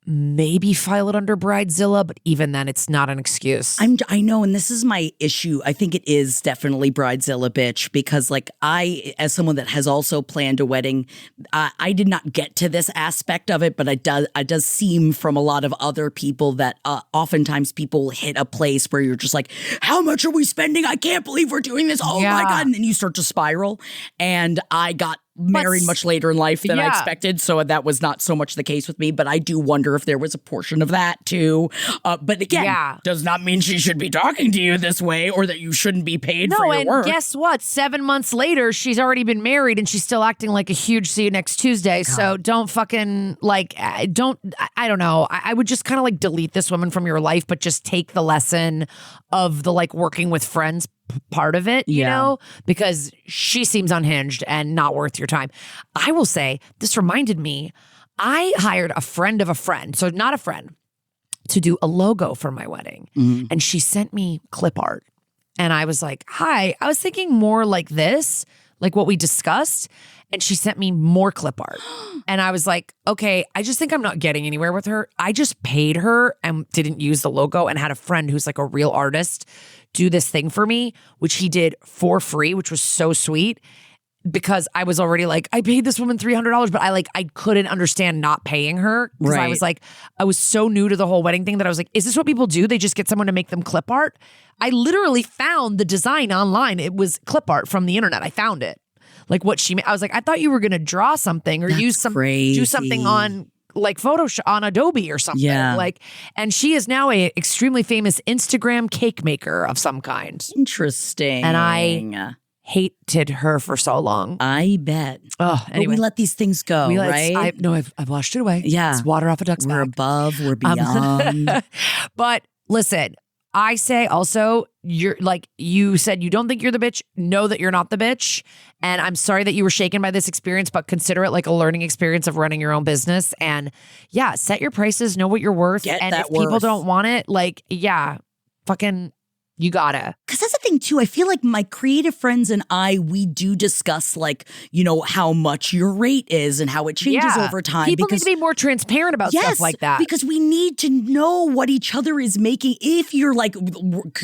Speaker 5: maybe file it under Bridezilla, but even then it's not an excuse.
Speaker 6: I know, and this is my issue. I think it is definitely Bridezilla, bitch, because I, as someone that has also planned a wedding, I did not get to this aspect of it, but it does seem from a lot of other people that oftentimes people hit a place where you're just like, how much are we spending? I can't believe we're doing this. Oh my God. And then you start to spiral. And I got married much later in life than I
Speaker 5: Yeah.
Speaker 6: expected. So that was not so much the case with me. But I do wonder if there was a portion of that too. But again, does not mean she should be talking to you this way or that you shouldn't be paid for your work.
Speaker 5: Guess what? 7 months later, she's already been married and she's still acting like a huge see you next Tuesday. God. So don't fucking I don't know. I would just kind of like delete this woman from your life, but just take the lesson of the like working with friends part of it, you know, because she seems unhinged and not worth your time. I will say, this reminded me, I hired a friend of a friend, so not a friend, to do a logo for my wedding. Mm-hmm. And she sent me clip art. And I was like, hi, I was thinking more like this, like what we discussed. And she sent me more clip art. And I was like, okay, I just think I'm not getting anywhere with her. I just paid her and didn't use the logo and had a friend who's like a real artist do this thing for me, which he did for free, which was so sweet. Because I was already like, I paid this woman $300, but I couldn't understand not paying her. Because I was like, I was so new to the whole wedding thing that I was like, is this what people do? They just get someone to make them clip art? I literally found the design online. It was clip art from the internet. I found it. Like what she made. I was like, I thought you were going to draw something or do something on like Photoshop on Adobe or something.
Speaker 6: Yeah.
Speaker 5: Like, and she is now a extremely famous Instagram cake maker of some kind.
Speaker 6: Interesting.
Speaker 5: And I hated her for so long.
Speaker 6: I bet.
Speaker 5: Oh, anyway.
Speaker 6: But we let these things go, right?
Speaker 5: I've washed it away.
Speaker 6: Yeah.
Speaker 5: It's water off a duck's
Speaker 6: We're
Speaker 5: back.
Speaker 6: above, we're beyond.
Speaker 5: But listen, I say also, you're like, you said you don't think you're the bitch. Know that you're not the bitch. And I'm sorry that you were shaken by this experience, but consider it like a learning experience of running your own business. And yeah, set your prices, know what you're worth. And if people don't want it, like, yeah, fucking, you gotta.
Speaker 6: Because that's the thing too. I feel like my creative friends and we do discuss like, you know, how much your rate is and how it changes over time.
Speaker 5: People need to be more transparent about stuff like that.
Speaker 6: Because we need to know what each other is making if you're like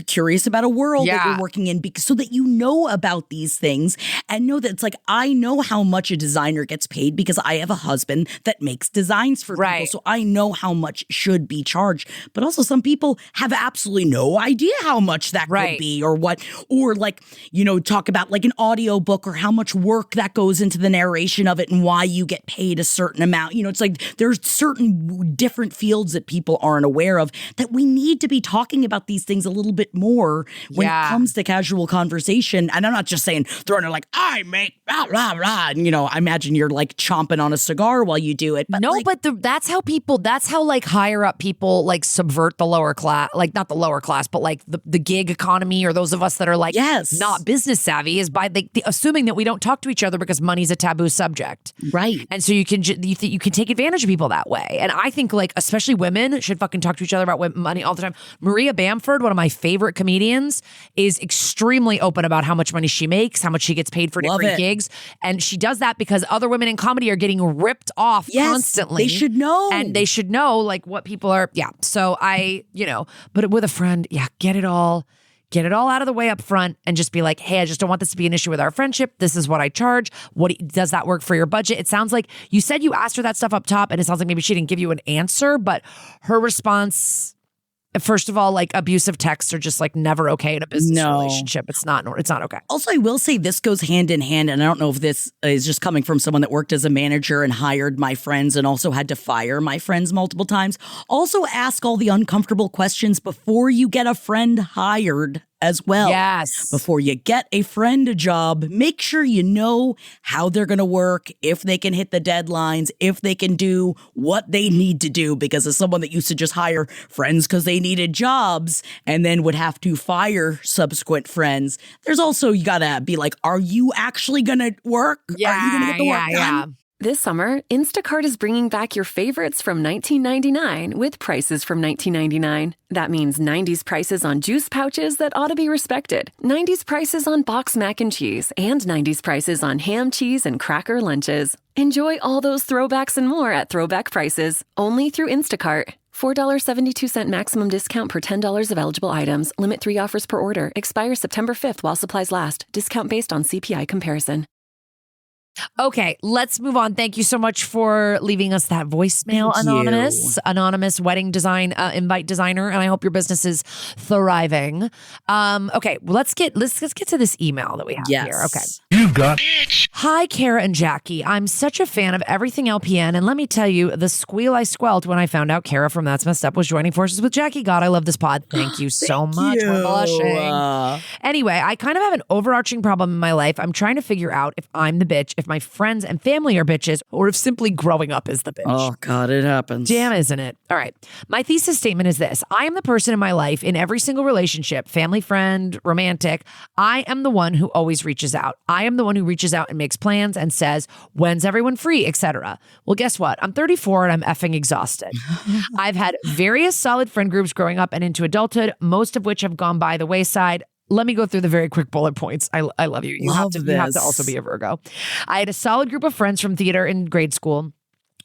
Speaker 6: curious about a world that you're working in, so that you know about these things and know that it's like, I know how much a designer gets paid because I have a husband that makes designs for people. So I know how much should be charged. But also some people have absolutely no idea how much that could be or what, or like, you know, talk about like an audio book or how much work that goes into the narration of it and why you get paid a certain amount. You know, it's like there's certain different fields that people aren't aware of that we need to be talking about these things a little bit more when it comes to casual conversation. And I'm not just saying throwing it like, I make blah, blah, blah. And, you know, I imagine you're like chomping on a cigar while you do it. But
Speaker 5: no, but that's how like higher up people like subvert the lower class, like not the lower class, but like the gig economy or those of us that are like not business savvy is by assuming that we don't talk to each other because money's a taboo subject.
Speaker 6: Right.
Speaker 5: And so you can take advantage of people that way. And I think like especially women should fucking talk to each other about money all the time. Maria Bamford, one of my favorite comedians, is extremely open about how much money she makes, how much she gets paid for different gigs. And she does that because other women in comedy are getting ripped off constantly.
Speaker 6: They should know.
Speaker 5: And they should know like what people are. Yeah. So but with a friend, get it all out of the way up front and just be like, hey, I just don't want this to be an issue with our friendship. This is what I charge. Does that work for your budget? It sounds like you said you asked her that stuff up top and it sounds like maybe she didn't give you an answer, but her response, first of all, like abusive texts are just like never okay in a business relationship. It's not okay.
Speaker 6: Also, I will say this goes hand in hand. And I don't know if this is just coming from someone that worked as a manager and hired my friends and also had to fire my friends multiple times. Also ask all the uncomfortable questions before you get a friend hired as well.
Speaker 5: Yes.
Speaker 6: Before you get a friend a job, make sure you know how they're going to work, if they can hit the deadlines, if they can do what they need to do. Because as someone that used to just hire friends because they needed jobs and then would have to fire subsequent friends, there's also, you got to be like, are you actually going to work?
Speaker 5: Yeah,
Speaker 6: are you going to get the work done?
Speaker 7: This summer, Instacart is bringing back your favorites from 1999 with prices from 1999. That means 90s prices on juice pouches that ought to be respected, 90s prices on box mac and cheese, and 90s prices on ham, cheese, and cracker lunches. Enjoy all those throwbacks and more at throwback prices, only through Instacart. $4.72 maximum discount per $10 of eligible items. Limit 3 offers per order. Expires September 5th while supplies last. Discount based on CPI comparison.
Speaker 5: Okay, let's move on. Thank you so much for leaving us that voicemail, anonymous wedding design invite designer, and I hope your business is thriving. Okay, well, let's get to this email that we have here. Okay.
Speaker 10: You've got
Speaker 5: Hi, Kara and Jackie. I'm such a fan of everything LPN, and let me tell you, the squeal I squelched when I found out Kara from That's Messed Up was joining forces with Jackie. God, I love this pod. Thank you so much. We're blushing. Anyway, I kind of have an overarching problem in my life. I'm trying to figure out if I'm the bitch, if my friends and family are bitches, or if simply growing up is the bitch.
Speaker 6: Oh, God, it happens.
Speaker 5: Damn, isn't it? All right. My thesis statement is this. I am the person in my life, in every single relationship, family, friend, romantic, I am the one who always reaches out. I am the one who reaches out and makes plans and says, when's everyone free, etc. Well, guess what? I'm 34 and I'm effing exhausted. I've had various solid friend groups growing up and into adulthood, most of which have gone by the wayside. Let me go through the very quick bullet points. I love you. You have to also be a Virgo. I had a solid group of friends from theater in grade school.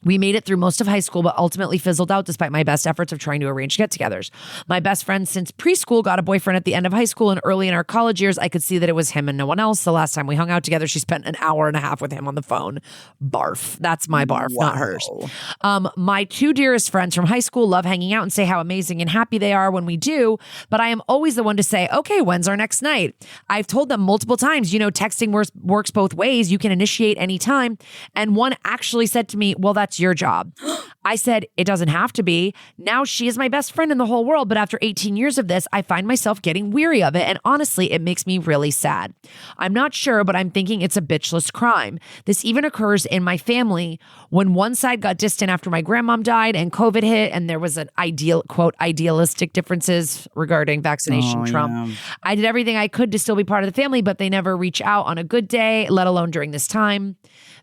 Speaker 5: We made it through most of high school, but ultimately fizzled out despite my best efforts of trying to arrange get-togethers. My best friend since preschool got a boyfriend at the end of high school, and early in our college years, I could see that it was him and no one else. The last time we hung out together, she spent an hour and a half with him on the phone. Barf. That's my barf, not hers. My two dearest friends from high school love hanging out and say how amazing and happy they are when we do, but I am always the one to say, okay, when's our next night? I've told them multiple times, texting works both ways. You can initiate anytime. And one actually said to me, well, that's your job. I said, it doesn't have to be. Now she is my best friend in the whole world, but after 18 years of this, I find myself getting weary of it, and honestly, it makes me really sad. I'm not sure, but I'm thinking it's a bitchless crime. This even occurs in my family. When one side got distant after my grandmom died and COVID hit, and there was an idealistic differences regarding vaccination Trump. Yeah. I did everything I could to still be part of the family, but they never reach out on a good day, let alone during this time.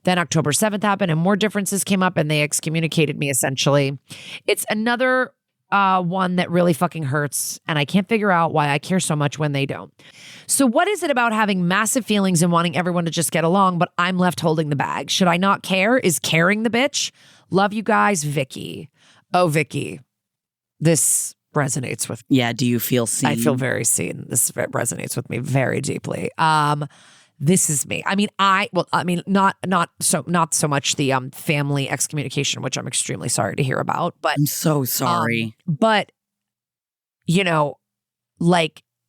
Speaker 5: Then October 7th happened and more differences came up and they excommunicated me essentially. It's another one that really fucking hurts, and I can't figure out why I care so much when they don't. So what is it about having massive feelings and wanting everyone to just get along, but I'm left holding the bag? Should I not care? Is caring the bitch? Love you guys, Vicky. Oh, Vicky, this resonates with me.
Speaker 6: Yeah, do you feel seen?
Speaker 5: I feel very seen. This resonates with me very deeply. This is me. Not so much the family excommunication, which I'm extremely sorry to hear about. But
Speaker 6: I'm so sorry.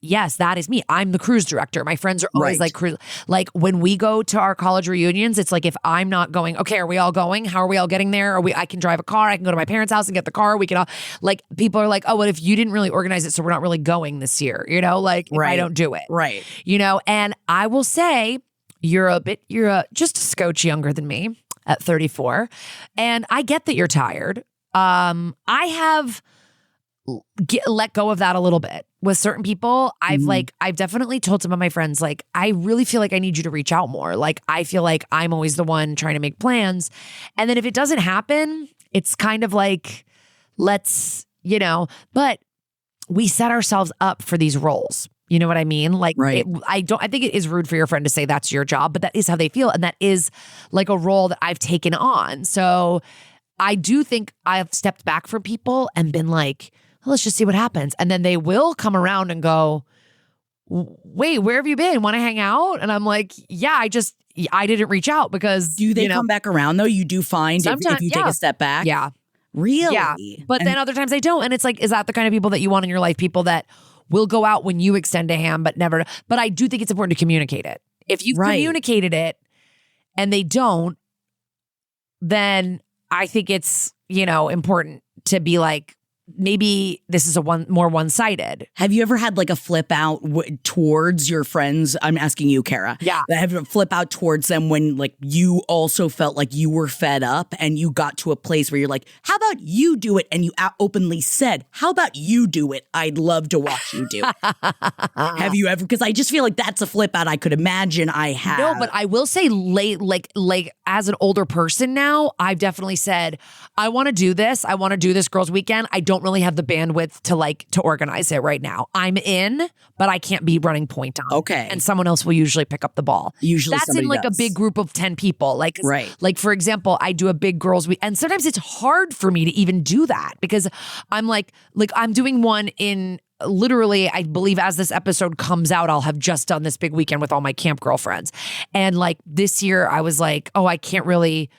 Speaker 5: Yes, that is me. I'm the cruise director. My friends are always like when we go to our college reunions, it's like if I'm not going, okay, are we all going? How are we all getting there? I can drive a car. I can go to my parents' house and get the car. We can all people are like, oh, what if you didn't really organize it? So we're not really going this year, if I don't do it.
Speaker 6: Right.
Speaker 5: And I will say you're just a scotch younger than me at 34. And I get that you're tired. I have let go of that a little bit. With certain people, I've definitely told some of my friends, I really feel like I need you to reach out more. I feel like I'm always the one trying to make plans. And then if it doesn't happen, it's kind of like, let's, but we set ourselves up for these roles. You know what I mean?
Speaker 6: Right.
Speaker 5: I think it is rude for your friend to say that's your job, but that is how they feel. And that is like a role that I've taken on. So I do think I've stepped back from people and been like, let's just see what happens. And then they will come around and go, wait, where have you been? Want to hang out? And I'm like, yeah, I didn't reach out because.
Speaker 6: Do they come back around though? You do find if you take a step back?
Speaker 5: Yeah.
Speaker 6: Really?
Speaker 5: Yeah. But then other times they don't. And it's like, is that the kind of people that you want in your life? People that will go out when you extend a hand, but never. But I do think it's important to communicate it. If you've communicated it and they don't, then I think it's, important to be like, maybe this is more one-sided.
Speaker 6: Have you ever had a flip out towards your friends? I'm asking you, Kara.
Speaker 5: Yeah.
Speaker 6: Have you flip out towards them when you also felt like you were fed up and you got to a place where you're like, how about you do it? And you openly said, how about you do it? I'd love to watch you do it. Have you ever? Because I just feel like that's a flip out I could imagine I have.
Speaker 5: No, but I will say as an older person now, I've definitely said, I want to do this. I want to do this girls' weekend. I don't really have the bandwidth to organize it right now. I'm in, but I can't be running point on.
Speaker 6: Okay.
Speaker 5: And someone else will usually pick up the ball.
Speaker 6: Usually
Speaker 5: that's in a big group of 10 people. Right. For example, I do a big girls week, and sometimes it's hard for me to even do that because I'm I'm doing one in literally, I believe as this episode comes out, I'll have just done this big weekend with all my camp girlfriends. And like this year I was like, oh, I can't really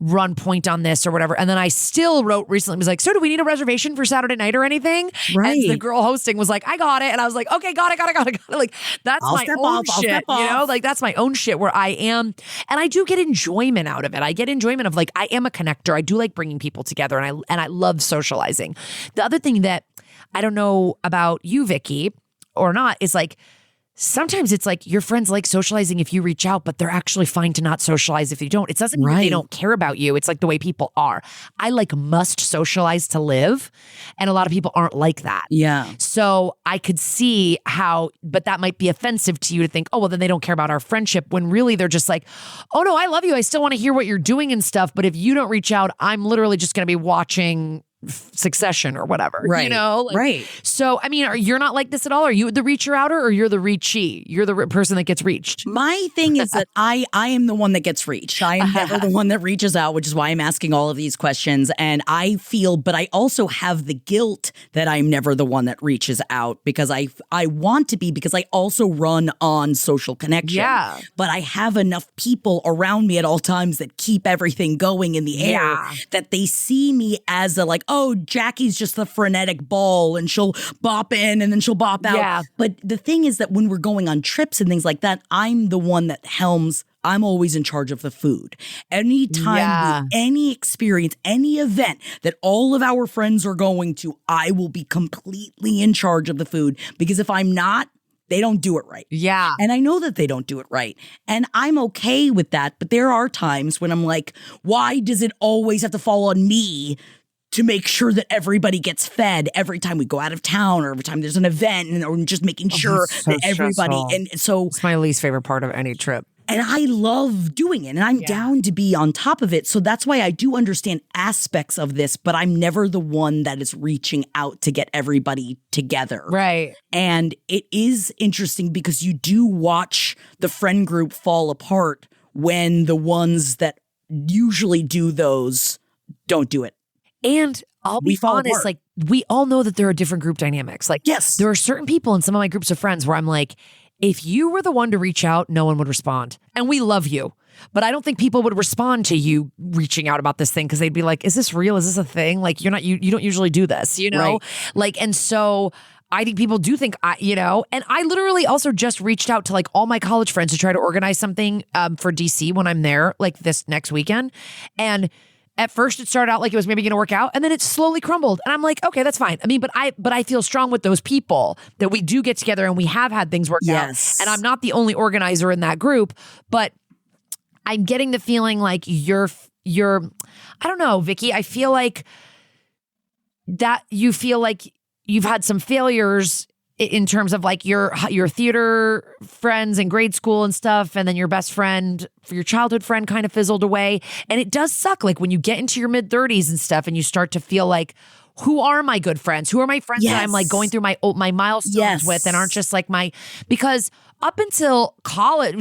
Speaker 5: run point on this or whatever. And then I still wrote recently, was like, so do we need a reservation for Saturday night or anything?
Speaker 6: Right.
Speaker 5: And the girl hosting was like, I got it. And I was like, okay, got it. Like, that's my own shit, you know? Like, that's my own shit where I am. And I do get enjoyment out of it. I get enjoyment of like, I am a connector. I do like bringing people together and I love socializing. The other thing that I don't know about you, Vicky, or not, is like, sometimes it's like your friends like socializing if you reach out, but they're actually fine to not socialize if you don't. It doesn't mean they don't care about you. It's like the way people are. I like must socialize to live. And a lot of people aren't like that.
Speaker 6: Yeah.
Speaker 5: So I could see how, but that might be offensive to you to think, oh, well, then they don't care about our friendship, when really they're just like, oh no, I love you. I still want to hear what you're doing and stuff. But if you don't reach out, I'm literally just going to be watching Succession or whatever,
Speaker 6: right?
Speaker 5: You know, like,
Speaker 6: right?
Speaker 5: So, I mean, you're not like this at all. Are you the reacher outer, or you're the reachee? You're the person that gets reached.
Speaker 6: My thing is that I am the one that gets reached. I am never the one that reaches out, which is why I'm asking all of these questions. And I feel, but I also have the guilt that I'm never the one that reaches out, because I want to be, because I also run on social connection.
Speaker 5: Yeah.
Speaker 6: But I have enough people around me at all times that keep everything going in the air, that they see me as a like, oh, Jackie's just the frenetic ball and she'll bop in and then she'll bop out.
Speaker 5: Yeah.
Speaker 6: But the thing is that when we're going on trips and things like that, I'm the one that helms. I'm always in charge of the food. Anytime, any experience, any event that all of our friends are going to, I will be completely in charge of the food, because if I'm not, they don't do it right.
Speaker 5: Yeah.
Speaker 6: And I know that they don't do it right. And I'm okay with that. But there are times when I'm like, why does it always have to fall on me to make sure that everybody gets fed every time we go out of town, or every time there's an event, and or just making sure that everybody.
Speaker 5: Stressful.
Speaker 6: And so
Speaker 5: it's my least favorite part of any trip.
Speaker 6: And I love doing it, and I'm down to be on top of it. So that's why I do understand aspects of this, but I'm never the one that is reaching out to get everybody together.
Speaker 5: Right.
Speaker 6: And it is interesting because you do watch the friend group fall apart when the ones that usually do those don't do it.
Speaker 5: And I'll be honest, like, we all know that there are different group dynamics. Like,
Speaker 6: yes,
Speaker 5: there are certain people in some of my groups of friends where I'm like, if you were the one to reach out, no one would respond. And we love you. But I don't think people would respond to you reaching out about this thing, because they'd be like, is this real? Is this a thing? Like, you don't usually do this, you know?
Speaker 6: Right.
Speaker 5: Like, and so I think people do think, you know, and I literally also just reached out to like all my college friends to try to organize something for DC when I'm there, like this next weekend. And at first it started out like it was maybe going to work out, and then it slowly crumbled. And I'm like, okay, that's fine. I mean, but I feel strong with those people that we do get together and we have had things work out. And I'm not the only organizer in that group, but I'm getting the feeling like you're, I don't know, Vicky, I feel like that you feel like you've had some failures in terms of like your theater friends in grade school and stuff, and then your best friend, your childhood friend, kind of fizzled away. And it does suck, like when you get into your mid-30s and stuff and you start to feel like, who are my good friends? Who are my friends that I'm like going through my milestones with, and aren't just like because up until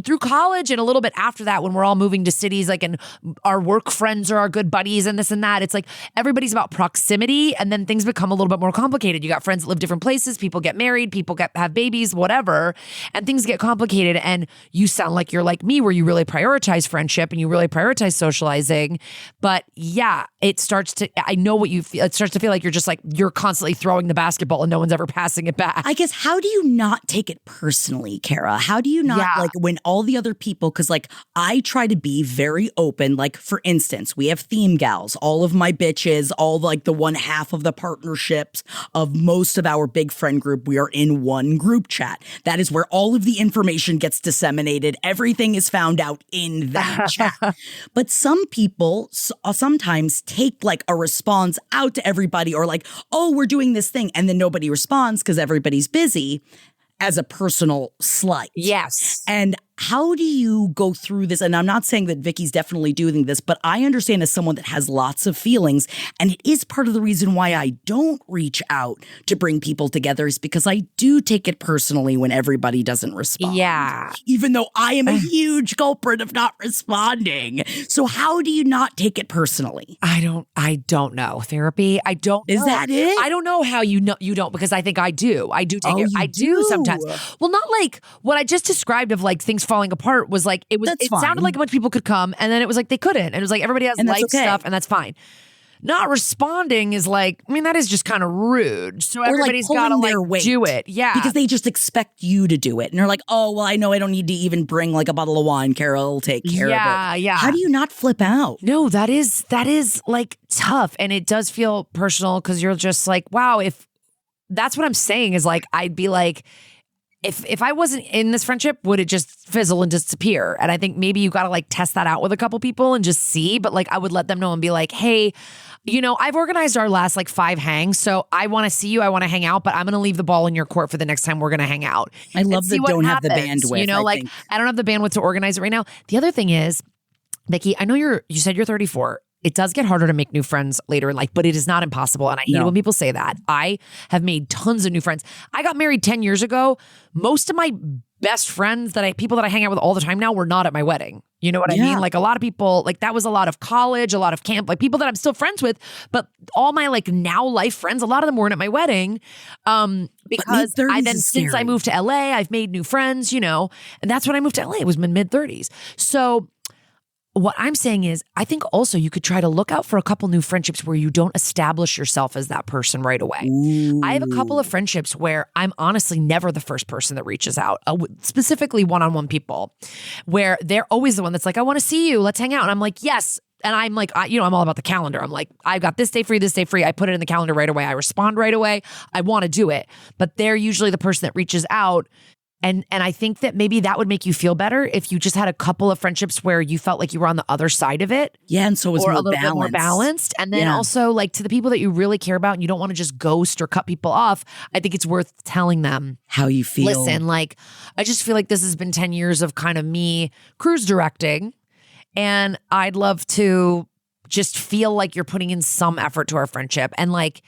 Speaker 5: through college and a little bit after that, when we're all moving to cities, like, and our work friends are our good buddies and this and that, it's like everybody's about proximity, and then things become a little bit more complicated. You got friends that live different places, people get married, people have babies, whatever, and things get complicated. And you sound like you're like me, where you really prioritize friendship and you really prioritize socializing. But yeah, it starts to, I know what you feel. It starts to feel like you're just like, you're constantly throwing the basketball and no one's ever passing it back.
Speaker 6: I guess, how do you not take it personally, Kara? How do you not, like, when all the other people, because like I try to be very open. Like, for instance, we have theme gals, all of my bitches, all like the one half of the partnerships of most of our big friend group, we are in one group chat. That is where all of the information gets disseminated. Everything is found out in that chat. But some people sometimes take like a response out to everybody, or like, oh, we're doing this thing, and then nobody responds because everybody's busy, as a personal slight.
Speaker 5: Yes.
Speaker 6: And how do you go through this? And I'm not saying that Vicky's definitely doing this, but I understand as someone that has lots of feelings, and it is part of the reason why I don't reach out to bring people together is because I do take it personally when everybody doesn't respond.
Speaker 5: Yeah.
Speaker 6: Even though I am a huge culprit of not responding. So how do you not take it personally?
Speaker 5: I don't know. Therapy. I don't know.
Speaker 6: Is that it?
Speaker 5: I don't know how you know you don't, because I think I do. I do take it. I do
Speaker 6: do
Speaker 5: sometimes. Well, not like what I just described of like things falling apart was like it sounded like a bunch of people could come and then it was like they couldn't. And it was like everybody has life stuff and that's fine. Not responding is like, I mean, that is just kind of rude. So everybody's got to like do it. Yeah.
Speaker 6: Because they just expect you to do it. And they're like, oh, well, I know I don't need to even bring like a bottle of wine. Carol will take care of it.
Speaker 5: Yeah.
Speaker 6: How do you not flip out?
Speaker 5: No, that is like tough. And it does feel personal because you're just like, wow, if that's what I'm saying is like, I'd be like, if I wasn't in this friendship, would it just fizzle and disappear? And I think maybe you got to like test that out with a couple people and just see. But like I would let them know and be like, hey, you know, I've organized our last like 5 hangs. So I want to see you. I want to hang out, but I'm going to leave the ball in your court for the next time we're going to hang out.
Speaker 6: I love that don't have the bandwidth.
Speaker 5: You know, I don't have the bandwidth to organize it right now. The other thing is, Vicky, I know you said you're 34. It does get harder to make new friends later in life, but it is not impossible. And I hate when people say that. I have made tons of new friends. I got married 10 years ago. Most of my best friends people that I hang out with all the time now were not at my wedding. You know what I mean? Like a lot of people, like that was a lot of college, a lot of camp, like people that I'm still friends with, but all my like now life friends, a lot of them weren't at my wedding. Because since I moved to LA, I've made new friends, you know, and that's when I moved to LA. It was my mid-30s. So what I'm saying is, I think also you could try to look out for a couple new friendships where you don't establish yourself as that person right away. Ooh. I have a couple of friendships where I'm honestly never the first person that reaches out, specifically one-on-one people, where they're always the one that's like, I want to see you, let's hang out. And I'm like, yes. And I'm like, I'm all about the calendar. I'm like, I've got this day free, this day free. I put it in the calendar right away. I respond right away. I want to do it. But they're usually the person that reaches out. And I think that maybe that would make you feel better if you just had a couple of friendships where you felt like you were on the other side of it.
Speaker 6: Yeah, and so it was
Speaker 5: more balanced. Bit more balanced. And then also like to the people that you really care about and you don't want to just ghost or cut people off, I think it's worth telling them
Speaker 6: how you feel.
Speaker 5: Listen, like I just feel like this has been 10 years of kind of me cruise directing. And I'd love to just feel like you're putting in some effort to our friendship. And like,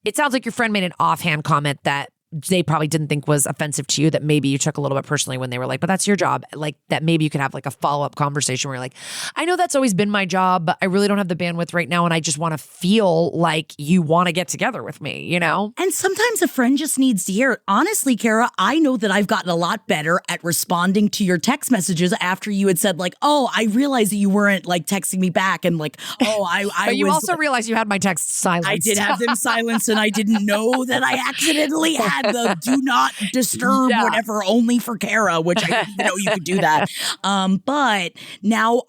Speaker 5: it sounds like your friend made an offhand comment that they probably didn't think was offensive to you, that maybe you took a little bit personally when they were like, but that's your job. Like that maybe you could have like a follow-up conversation where you're like, I know that's always been my job, but I really don't have the bandwidth right now. And I just want to feel like you want to get together with me, you know?
Speaker 6: And sometimes a friend just needs to hear it. Honestly, Kara, I know that I've gotten a lot better at responding to your text messages after you had said like, oh, I realized that you weren't like texting me back. And like, oh,
Speaker 5: but you also realized you had my text silenced.
Speaker 6: I did have them silenced and I didn't know that I accidentally had the do not disturb whatever only for Kara, which I didn't know you could do that. But now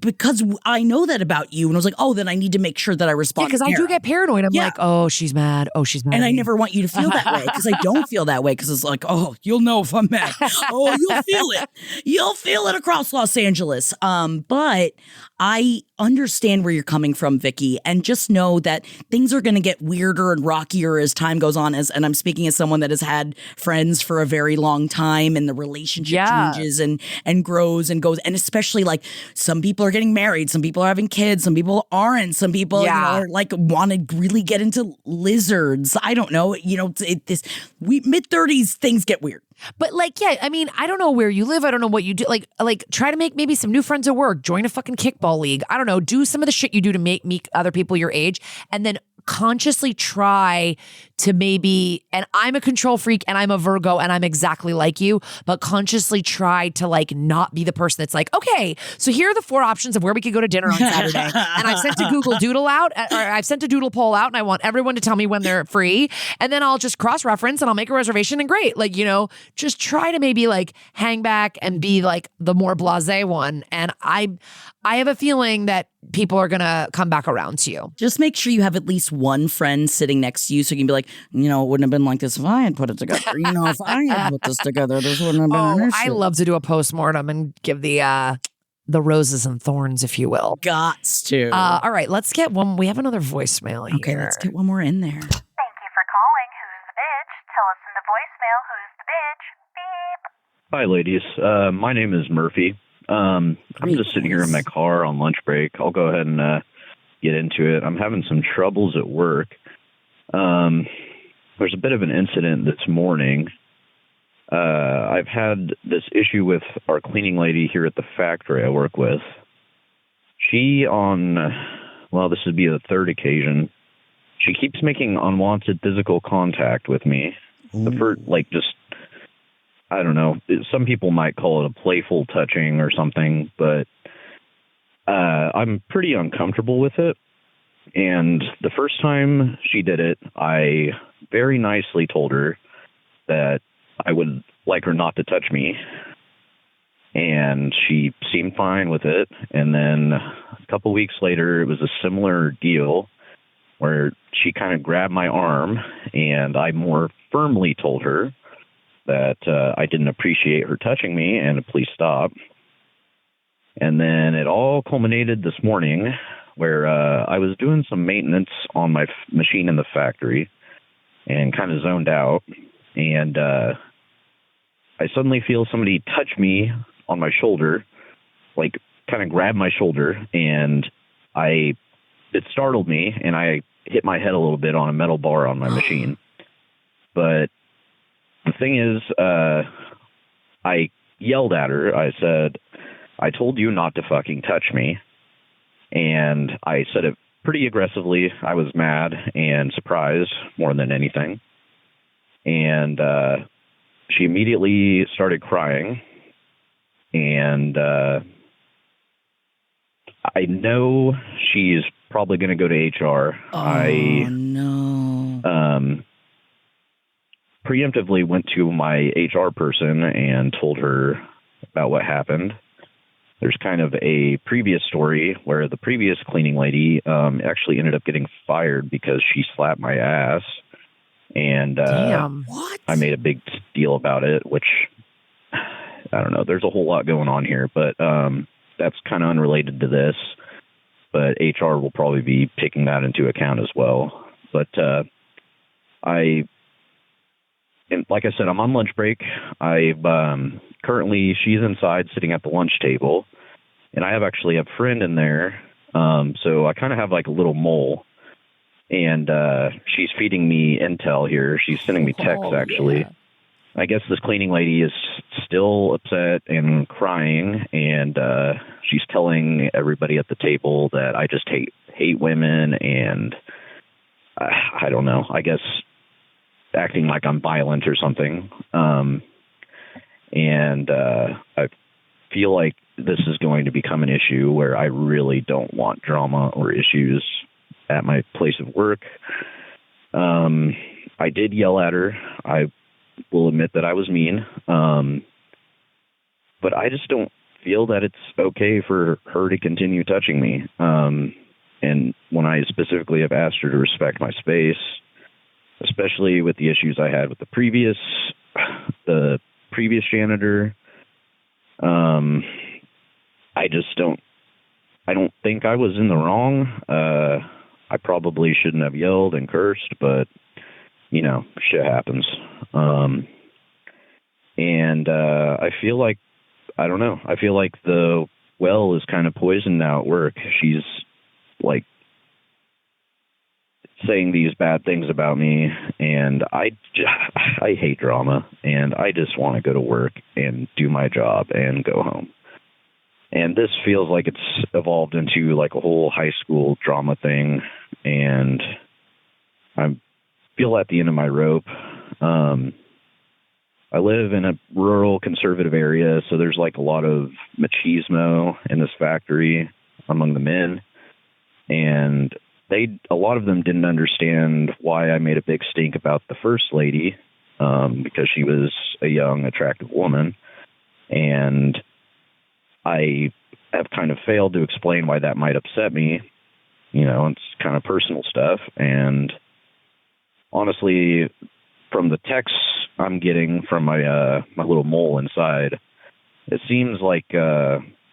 Speaker 6: because I know that about you, and I was like, oh, then I need to make sure that I respond.
Speaker 5: Because I do get paranoid. I'm like, oh, she's mad. Oh, she's mad.
Speaker 6: And I never want you to feel that way because I don't feel that way because it's like, oh, you'll know if I'm mad. Oh, you'll feel it. You'll feel it across Los Angeles. But I understand where you're coming from, Vicky, and just know that things are going to get weirder and rockier as time goes on. And I'm speaking as someone that has had friends for a very long time, and the relationship changes and grows and goes. And especially like some people are getting married, some people are having kids, some people aren't, some people are like want to really get into lizards. I don't know. You know, mid-30s things get weird.
Speaker 5: But like, yeah, I mean, I don't know where you live. I don't know what you do. Like try to make maybe some new friends at work. Join a fucking kickball league. I don't know. Do some of the shit you do to meet other people your age, and then consciously try to maybe, and I'm a control freak and I'm a Virgo and I'm exactly like you, but consciously try to like not be the person that's like, okay, so here are the 4 options of where we could go to dinner on Saturday. And I've sent a Google Doodle out, or I've sent a Doodle poll out, and I want everyone to tell me when they're free. And then I'll just cross-reference and I'll make a reservation, and great. Like, you know, just try to maybe like hang back and be like the more blasé one. And I have a feeling that people are going to come back around to you.
Speaker 6: Just make sure you have at least one friend sitting next to you so you can be like, you know, it wouldn't have been like this if I had put it together. You know, if I had put this together, this wouldn't have been an issue.
Speaker 5: I love to do a postmortem and give the roses and thorns, if you will.
Speaker 6: Gots to.
Speaker 5: All right, let's get one. We have another voicemail here.
Speaker 6: Okay, let's get one more in there.
Speaker 8: Thank you for calling Who's the Bitch? Tell us in the voicemail who's the bitch. Beep.
Speaker 10: Hi, ladies. My name is Murphy. I'm just sitting here in my car on lunch break. I'll go ahead and get into it. I'm having some troubles at work. There's a bit of an incident this morning. I've had this issue with our cleaning lady here at the factory I work with. She this would be the third occasion, she keeps making unwanted physical contact with me. The first, I don't know, some people might call it a playful touching or something, but I'm pretty uncomfortable with it. And the first time she did it, I very nicely told her that I would like her not to touch me. And she seemed fine with it. And then a couple weeks later, it was a similar deal where she kind of grabbed my arm, and I more firmly told her that I didn't appreciate her touching me and to please stop. And then it all culminated this morning where I was doing some maintenance on my machine in the factory and kind of zoned out. And I suddenly feel somebody touch me on my shoulder, like kind of grab my shoulder, and it startled me, and I hit my head a little bit on a metal bar on my machine. But the thing is, I yelled at her. I said, I told you not to fucking touch me. And I said it pretty aggressively. I was mad and surprised more than anything. And she immediately started crying. And I know she's probably going to go to HR.
Speaker 6: No.
Speaker 10: Preemptively went to my HR person and told her about what happened. There's kind of a previous story where the previous cleaning lady actually ended up getting fired because she slapped my ass. And
Speaker 5: What?
Speaker 10: I made a big deal about it, which, I don't know, there's a whole lot going on here, but that's kind of unrelated to this. But HR will probably be taking that into account as well. But and like I said, I'm on lunch break. Currently, she's inside sitting at the lunch table, and I have actually a friend in there. So I kind of have like a little mole, and she's feeding me intel here. She's sending me texts, actually. Yeah. I guess this cleaning lady is still upset and crying, and she's telling everybody at the table that I just hate women, and I don't know, I guess acting like I'm violent or something. And I feel like this is going to become an issue where I really don't want drama or issues at my place of work. I did yell at her. I will admit that I was mean. But I just don't feel that it's okay for her to continue touching me. And when I specifically have asked her to respect my space, especially with the issues I had with the previous janitor, I don't think I was in the wrong. I probably shouldn't have yelled and cursed, but you know, shit happens. And I feel like, I don't know, I feel like the well is kind of poisoned now at work. She's like saying these bad things about me, and I hate drama, and I just want to go to work and do my job and go home. And this feels like it's evolved into like a whole high school drama thing, and I feel at the end of my rope. I live in a rural conservative area, so there's like a lot of machismo in this factory among the men, and a lot of them didn't understand why I made a big stink about the first lady, because she was a young, attractive woman. And I have kind of failed to explain why that might upset me. You know, it's kind of personal stuff. And honestly, from the texts I'm getting from my little mole inside, it seems like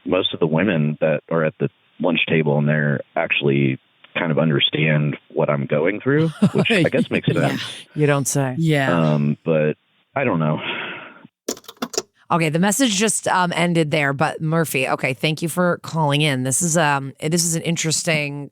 Speaker 10: most of the women that are at the lunch table in there actually kind of understand what I'm going through, which I guess makes sense.
Speaker 5: You don't say.
Speaker 6: Yeah.
Speaker 10: But I don't know.
Speaker 5: Okay, the message just ended there, but Murphy, okay, thank you for calling in. This is an interesting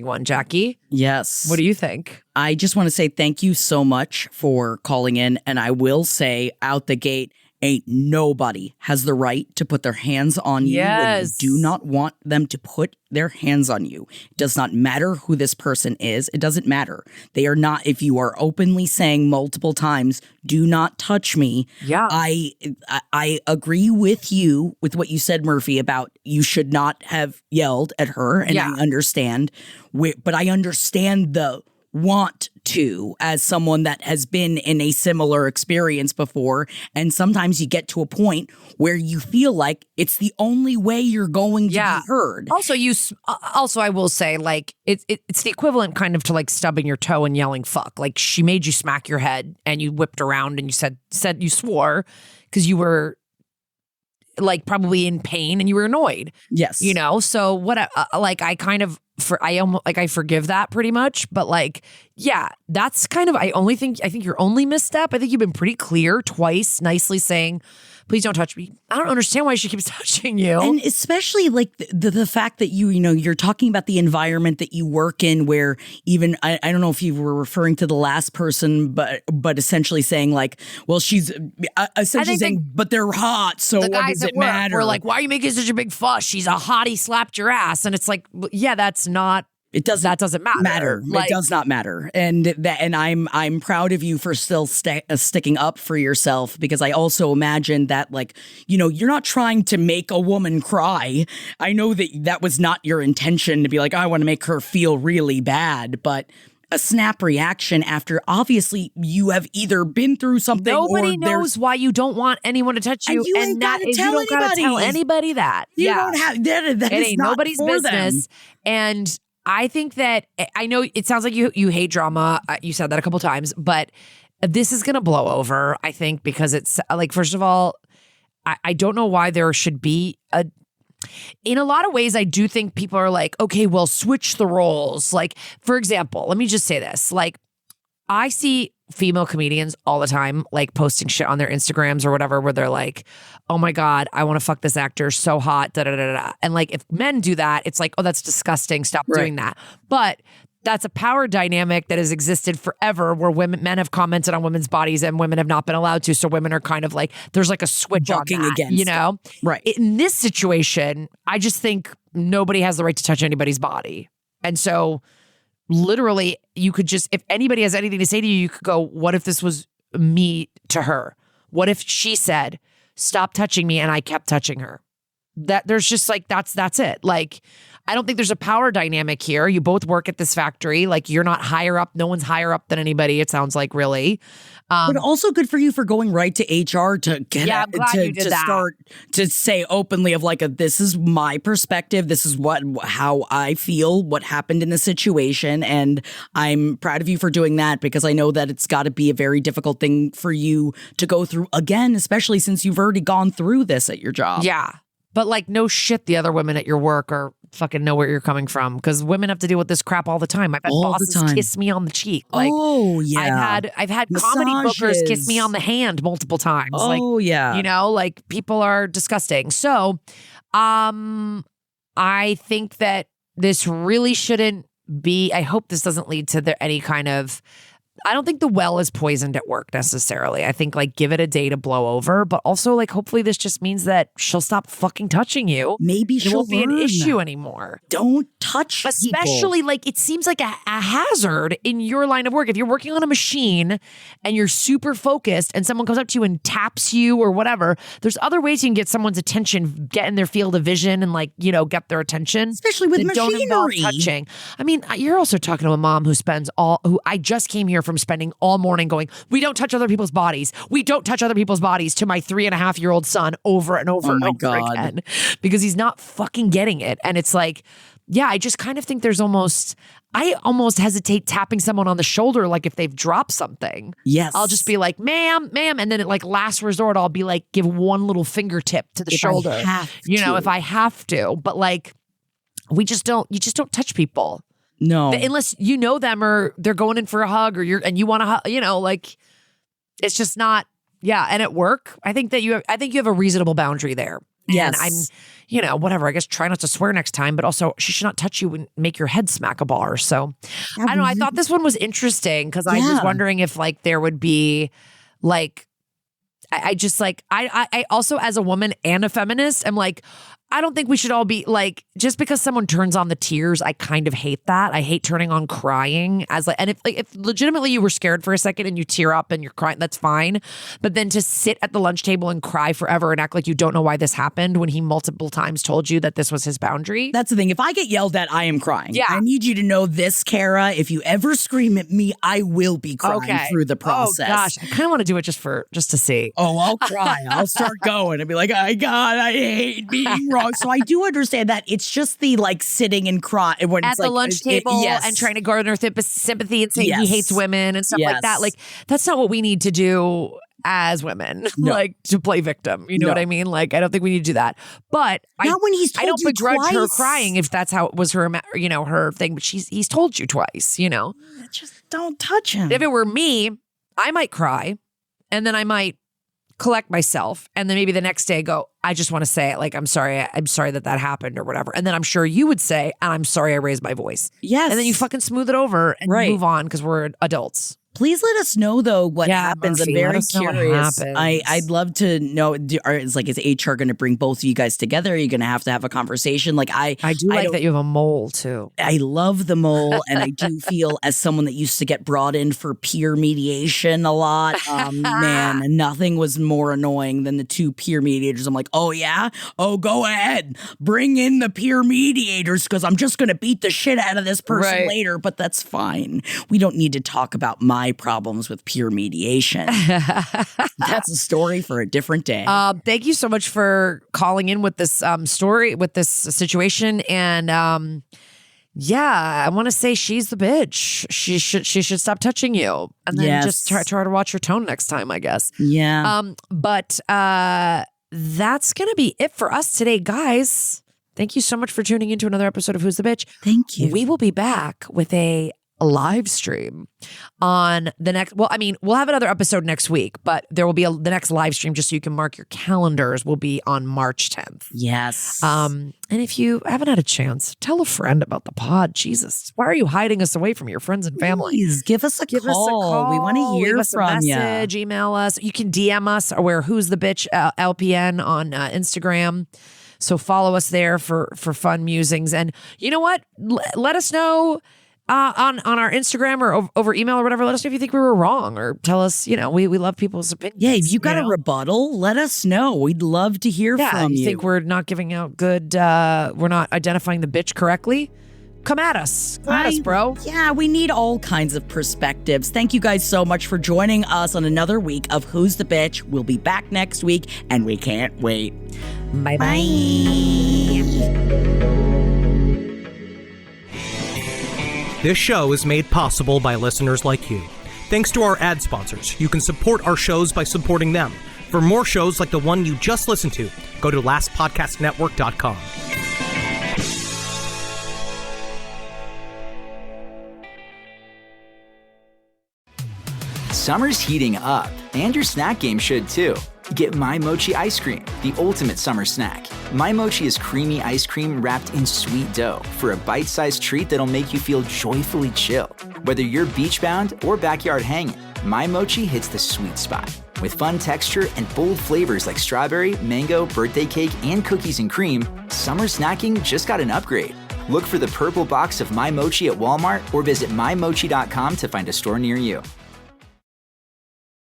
Speaker 5: one, Jackie.
Speaker 6: Yes.
Speaker 5: What do you think?
Speaker 6: I just want to say thank you so much for calling in, and I will say out the gate, ain't nobody has the right to put their hands on you when you do not want them to put their hands on you. It does not matter who this person is. It doesn't matter. They are not, if you are openly saying multiple times, do not touch me.
Speaker 5: Yeah.
Speaker 6: I agree with you with what you said, Murphy, about you should not have yelled at her. And I understand, but I understand the want to as someone that has been in a similar experience before. And sometimes you get to a point where you feel like it's the only way you're going to be heard.
Speaker 5: Also, I will say, like, it's the equivalent kind of to like stubbing your toe and yelling fuck. Like, she made you smack your head and you whipped around and you said you swore because you were like probably in pain and you were annoyed.
Speaker 6: Yes.
Speaker 5: You know, so what I forgive that pretty much, but like, yeah, that's kind of, I think your only misstep. I think you've been pretty clear twice, nicely saying, please don't touch me. I don't understand why she keeps touching you.
Speaker 6: And especially like the fact that you're talking about the environment that you work in where even, I don't know if you were referring to the last person, but essentially saying like, well, she's essentially saying, but they're hot. So
Speaker 5: the
Speaker 6: what
Speaker 5: guys
Speaker 6: does
Speaker 5: at
Speaker 6: it
Speaker 5: work
Speaker 6: matter?
Speaker 5: were like, why are you making such a big fuss? She's a hottie, slapped your ass. And it's like, yeah, that's not. That doesn't matter.
Speaker 6: Like, it does not matter, and I'm proud of you for still sticking up for yourself, because I also imagine that, like, you know, you're not trying to make a woman cry. I know that was not your intention to be like, I want to make her feel really bad, but a snap reaction after obviously you have either been through something.
Speaker 5: Nobody knows why you don't want anyone to touch you,
Speaker 6: and that is, you don't gotta
Speaker 5: tell anybody that.
Speaker 6: You don't have that. It
Speaker 5: ain't nobody's business, and I think that, I know it sounds like you hate drama. You said that a couple times, but this is going to blow over, I think, because it's like, first of all, I don't know why there should be in a lot of ways, I do think people are like, okay, well, switch the roles. Like, for example, let me just say this. Like, I see female comedians all the time, like posting shit on their Instagrams or whatever, where they're like, oh my God, I want to fuck this actor so hot, da da da da. And like, if men do that, it's like, oh, that's disgusting. Stop doing that. But that's a power dynamic that has existed forever, where men have commented on women's bodies and women have not been allowed to. So women are kind of like, there's like a switch on that,
Speaker 6: against
Speaker 5: you know?
Speaker 6: it. Right.
Speaker 5: In this situation, I just think nobody has the right to touch anybody's body. And so literally, you could just, if anybody has anything to say to you, you could go, what if this was me to her? What if she said, stop touching me, and I kept touching her? That there's just like, that's it. Like, I don't think there's a power dynamic here. You both work at this factory. Like, you're not higher up. No one's higher up than anybody, it sounds like, really.
Speaker 6: But also good for you for going right to HR to get start to say openly of like, this is my perspective. This is how I feel, what happened in the situation. And I'm proud of you for doing that, because I know that it's got to be a very difficult thing for you to go through again, especially since you've already gone through this at your job.
Speaker 5: Yeah. But like, no shit, the other women at your work are fucking know where you're coming from, because women have to deal with this crap all the time. I've had bosses kiss me on the cheek. Like,
Speaker 6: oh yeah.
Speaker 5: I've had comedy bookers kiss me on the hand multiple times.
Speaker 6: Oh
Speaker 5: like,
Speaker 6: yeah.
Speaker 5: You know, like, people are disgusting. So, I think that this really shouldn't be. I hope this doesn't lead to any kind of. I don't think the well is poisoned at work necessarily. I think, like, give it a day to blow over, but also, like, hopefully this just means that she'll stop fucking touching you.
Speaker 6: Maybe
Speaker 5: it won't be an issue anymore.
Speaker 6: Don't touch
Speaker 5: Especially,
Speaker 6: people.
Speaker 5: like, it seems like a hazard in your line of work. If you're working on a machine and you're super focused and someone comes up to you and taps you or whatever, there's other ways you can get someo's attention, get in their field of vision and, like, you know, get their attention.
Speaker 6: Especially with machinery.
Speaker 5: Don't involve touching. I mean, you're also talking to a mom who I just came here from spending all morning going, we don't touch other people's bodies. We don't touch other people's bodies, to my 3.5-year-old son over and over and over again, because he's not fucking getting it. And it's like, yeah, I just kind of think I almost hesitate tapping someone on the shoulder, like if they've dropped something.
Speaker 6: Yes.
Speaker 5: I'll just be like, ma'am. And then at like last resort, I'll be like, give one little fingertip to the shoulder. If I have to. But like, you just don't touch people.
Speaker 6: No.
Speaker 5: Unless you know them or they're going in for a hug and you want to hug, you know, like, it's just not Yeah, and at work, I think you have a reasonable boundary there.
Speaker 6: Yes.
Speaker 5: And I'm, whatever, I guess try not to swear next time, but also she should not touch you and make your head smack a bar. So I don't know. I thought this one was interesting because I was wondering if like there would be like, I also as a woman and a feminist, I'm like, I don't think we should all be like, just because someone turns on the tears, I kind of hate that. I hate turning on crying as like, and if legitimately you were scared for a second and you tear up and you're crying, that's fine. But then to sit at the lunch table and cry forever and act like you don't know why this happened when he multiple times told you that this was his boundary.
Speaker 6: That's the thing. If I get yelled at, I am crying.
Speaker 5: Yeah.
Speaker 6: I need you to know this, Kara. If you ever scream at me, I will be crying through the process.
Speaker 5: Oh gosh, I kind of want to do it just to see.
Speaker 6: Oh, I'll cry. I'll start going and be like, "Oh God, I hate being wrong." So I do understand that. It's just the like sitting and crying when
Speaker 5: at
Speaker 6: it's
Speaker 5: the
Speaker 6: like,
Speaker 5: lunch table and trying to garner sympathy and saying he hates women and stuff like that. Like that's not what we need to do as women, like to play victim. You know what I mean? Like I don't think we need to do that. But
Speaker 6: when he's told
Speaker 5: I don't
Speaker 6: you
Speaker 5: begrudge
Speaker 6: twice.
Speaker 5: her crying if that's how it was her, her thing. But he's told you twice.
Speaker 6: Just don't touch him.
Speaker 5: If it were me, I might cry, and then I might collect myself, and then maybe the next day go, I just want to say it, like I'm sorry that happened or whatever. And then I'm sure you would say, and I'm sorry I raised my voice.
Speaker 6: Yes.
Speaker 5: And then you fucking smooth it over and move on because we're adults.
Speaker 6: Please let us know, though, what happens.
Speaker 5: Murphy,
Speaker 6: I'm very
Speaker 5: let us know what
Speaker 6: curious.
Speaker 5: happens.
Speaker 6: I'd love to know, is HR going to bring both of you guys together? Are you going to have a conversation? Like I
Speaker 5: do like that you have a mole, too.
Speaker 6: I love the mole, and I do feel as someone that used to get brought in for peer mediation a lot, man, nothing was more annoying than the two peer mediators. I'm like, oh, yeah? Oh, go ahead. Bring in the peer mediators because I'm just going to beat the shit out of this person later, but that's fine. We don't need to talk about my problems with peer mediation. That's a story for a different day.
Speaker 5: Thank you so much for calling in with this story, with this situation. And I want to say she's the bitch. She should stop touching you. And then just try to watch your tone next time, I guess.
Speaker 6: Yeah.
Speaker 5: But that's going to be it for us today, guys. Thank you so much for tuning into another episode of Who's the Bitch.
Speaker 6: Thank you.
Speaker 5: We will be back with a live stream on the next, we'll have another episode next week, but there will be the next live stream, just so you can mark your calendars, will be on March 10th.
Speaker 6: Yes.
Speaker 5: And if you haven't had a chance, tell a friend about the pod. Jesus, why are you hiding us away from your friends and family?
Speaker 6: Please give us a call. We want to hear
Speaker 5: Leave us
Speaker 6: from
Speaker 5: a message, email us. You can DM us or we're Who's the Bitch LPN on Instagram. So follow us there for fun musings. And you know what? Let us know on our Instagram or over email or whatever. Let us know if you think we were wrong, or tell us, we love people's opinions.
Speaker 6: Yeah, if you got a rebuttal, let us know. We'd love to hear from you.
Speaker 5: You think we're not giving out good, we're not identifying the bitch correctly? Come at us. Come at us, bro.
Speaker 6: Yeah, we need all kinds of perspectives. Thank you guys so much for joining us on another week of Who's the Bitch. We'll be back next week, and we can't wait.
Speaker 5: Bye-bye.
Speaker 11: This show is made possible by listeners like you. Thanks to our ad sponsors, you can support our shows by supporting them. For more shows like the one you just listened to, go to lastpodcastnetwork.com.
Speaker 12: Summer's heating up, and your snack game should too. Get My Mochi ice cream, the ultimate summer snack. My Mochi is creamy ice cream wrapped in sweet dough for a bite-sized treat that'll make you feel joyfully chill. Whether you're beach-bound or backyard hanging, My Mochi hits the sweet spot. With fun texture and bold flavors like strawberry, mango, birthday cake, and cookies and cream, summer snacking just got an upgrade. Look for the purple box of My Mochi at Walmart or visit mymochi.com to find a store near you.